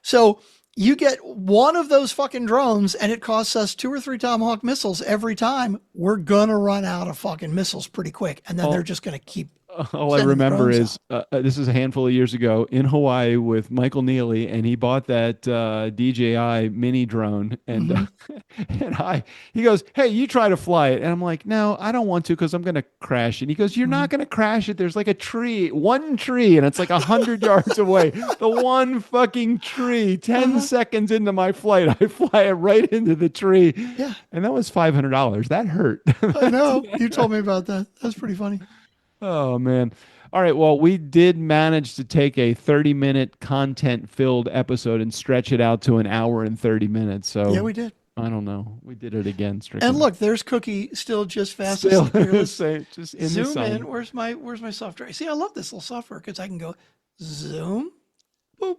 So you get one of those fucking drones and it costs us two or three Tomahawk missiles every time. We're going to run out of fucking missiles pretty quick. And then they're just going to keep. All I Sending remember drones is this is a handful of years ago in Hawaii with Michael Neely, and he bought that DJI mini drone, and he goes, "Hey, you try to fly it," and I'm like, "No, I don't want to because I'm going to crash it." And he goes, "You're not going to crash it. There's like a tree, one tree, and it's like 100 yards away. The one fucking tree. 10 seconds into my flight, I fly it right into the tree. Yeah. And that was $500. That hurt. I know. You told me about that. That's pretty funny. Oh man. All right. Well, we did manage to take a 30-minute content-filled episode and stretch it out to an hour and 30 minutes. So Yeah, we did. I don't know. We did it again, Strickland. And look, there's Cookie still just fast Still as fearless. just in the Zoom sun. in. Where's my software? See, I love this little software because I can go zoom, boop.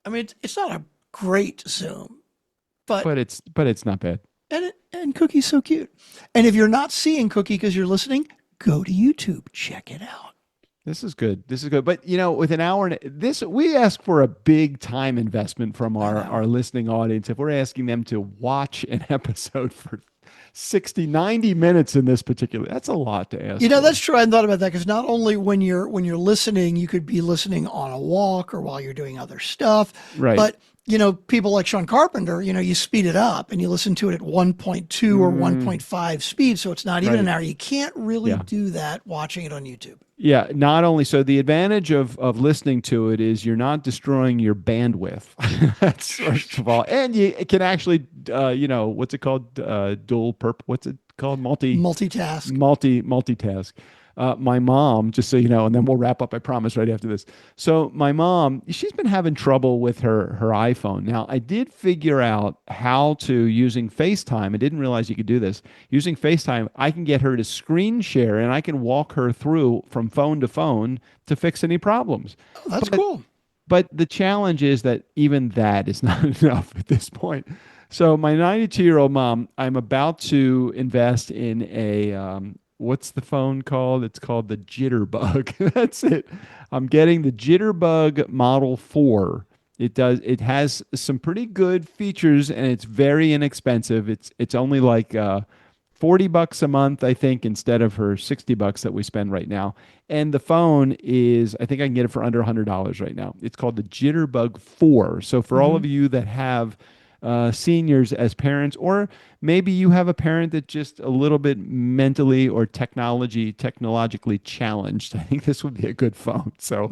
I mean, it's not a great zoom, but it's not bad. and Cookie's so cute. And if you're not seeing Cookie because you're listening, go to YouTube, check it out. This is good. This is good. But with an hour and this, we ask for a big time investment from our listening audience. If we're asking them to watch an episode for 60, 90 minutes in this particular, that's a lot to ask. That's true. I hadn't thought about that because not only when you're listening, you could be listening on a walk or while you're doing other stuff. Right. But people like Sean Carpenter, you speed it up and you listen to it at 1.2 or 1.5 speed. So it's not even an hour. You can't really do that watching it on YouTube. Yeah, not only so the advantage of listening to it is you're not destroying your bandwidth. That's first of all. And you can actually what's it called? What's it called? Multitask. Multitask. My mom, just so you know, and then we'll wrap up, I promise, right after this. So my mom, she's been having trouble with her iPhone. Now, I did figure out how to, using FaceTime, I didn't realize you could do this. Using FaceTime, I can get her to screen share and I can walk her through from phone to phone to fix any problems. Oh, that's cool. But the challenge is that even that is not enough at this point. So my 92-year-old mom, I'm about to invest in a what's the phone called? It's called the Jitterbug. That's it. I'm getting the Jitterbug Model 4. It has some pretty good features and it's very inexpensive. It's only like $40 a month, I think, instead of her $60 that we spend right now. And the phone is, I think I can get it for under $100 right now. It's called the Jitterbug 4. So for all of you that have seniors as parents, or maybe you have a parent that's just a little bit mentally or technologically challenged. I think this would be a good phone. So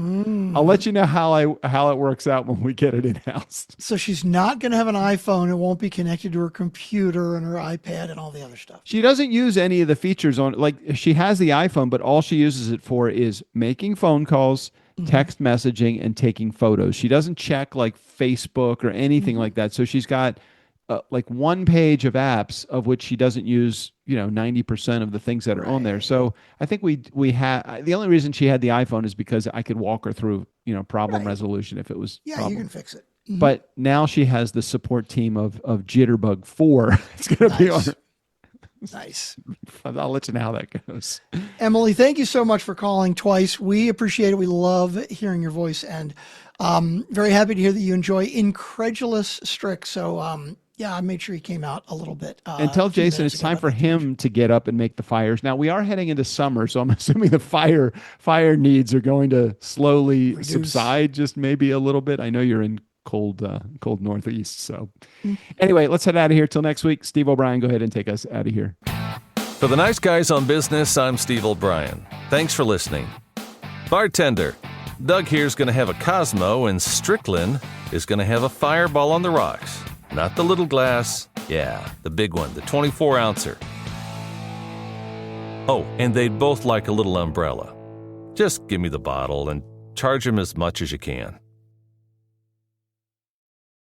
I'll let you know how it works out when we get it in house. So she's not going to have an iPhone. It won't be connected to her computer and her iPad and all the other stuff. She doesn't use any of the features on, like, she has the iPhone, but all she uses it for is making phone calls, text messaging, and taking photos. She doesn't check like Facebook or anything like that. So she's got like one page of apps of which she doesn't use, 90% of the things that are on there. So I think we had, the only reason she had the iPhone is because I could walk her through, problem resolution if it was problem. You can fix it. But now she has the support team of Jitterbug 4. It's going to be on her. Nice. I'll let you know how that goes. Emily, thank you so much for calling twice. We appreciate it. We love hearing your voice, and very happy to hear that you enjoy Incredulous Strict. So, I made sure he came out a little bit. And tell Jason it's time for him to get up and make the fires. Now, we are heading into summer, so I'm assuming the fire needs are going to slowly subside, just maybe a little bit. I know you're in cold Northeast. So anyway, let's head out of here till next week. Steve O'Brien, go ahead and take us out of here. For the Nice Guys on Business, I'm Steve O'Brien. Thanks for listening. Bartender, Doug here's going to have a Cosmo, and Strickland is going to have a Fireball on the rocks. Not the little glass. Yeah, the big one, the 24-ouncer. Oh, and they'd both like a little umbrella. Just give me the bottle and charge them as much as you can.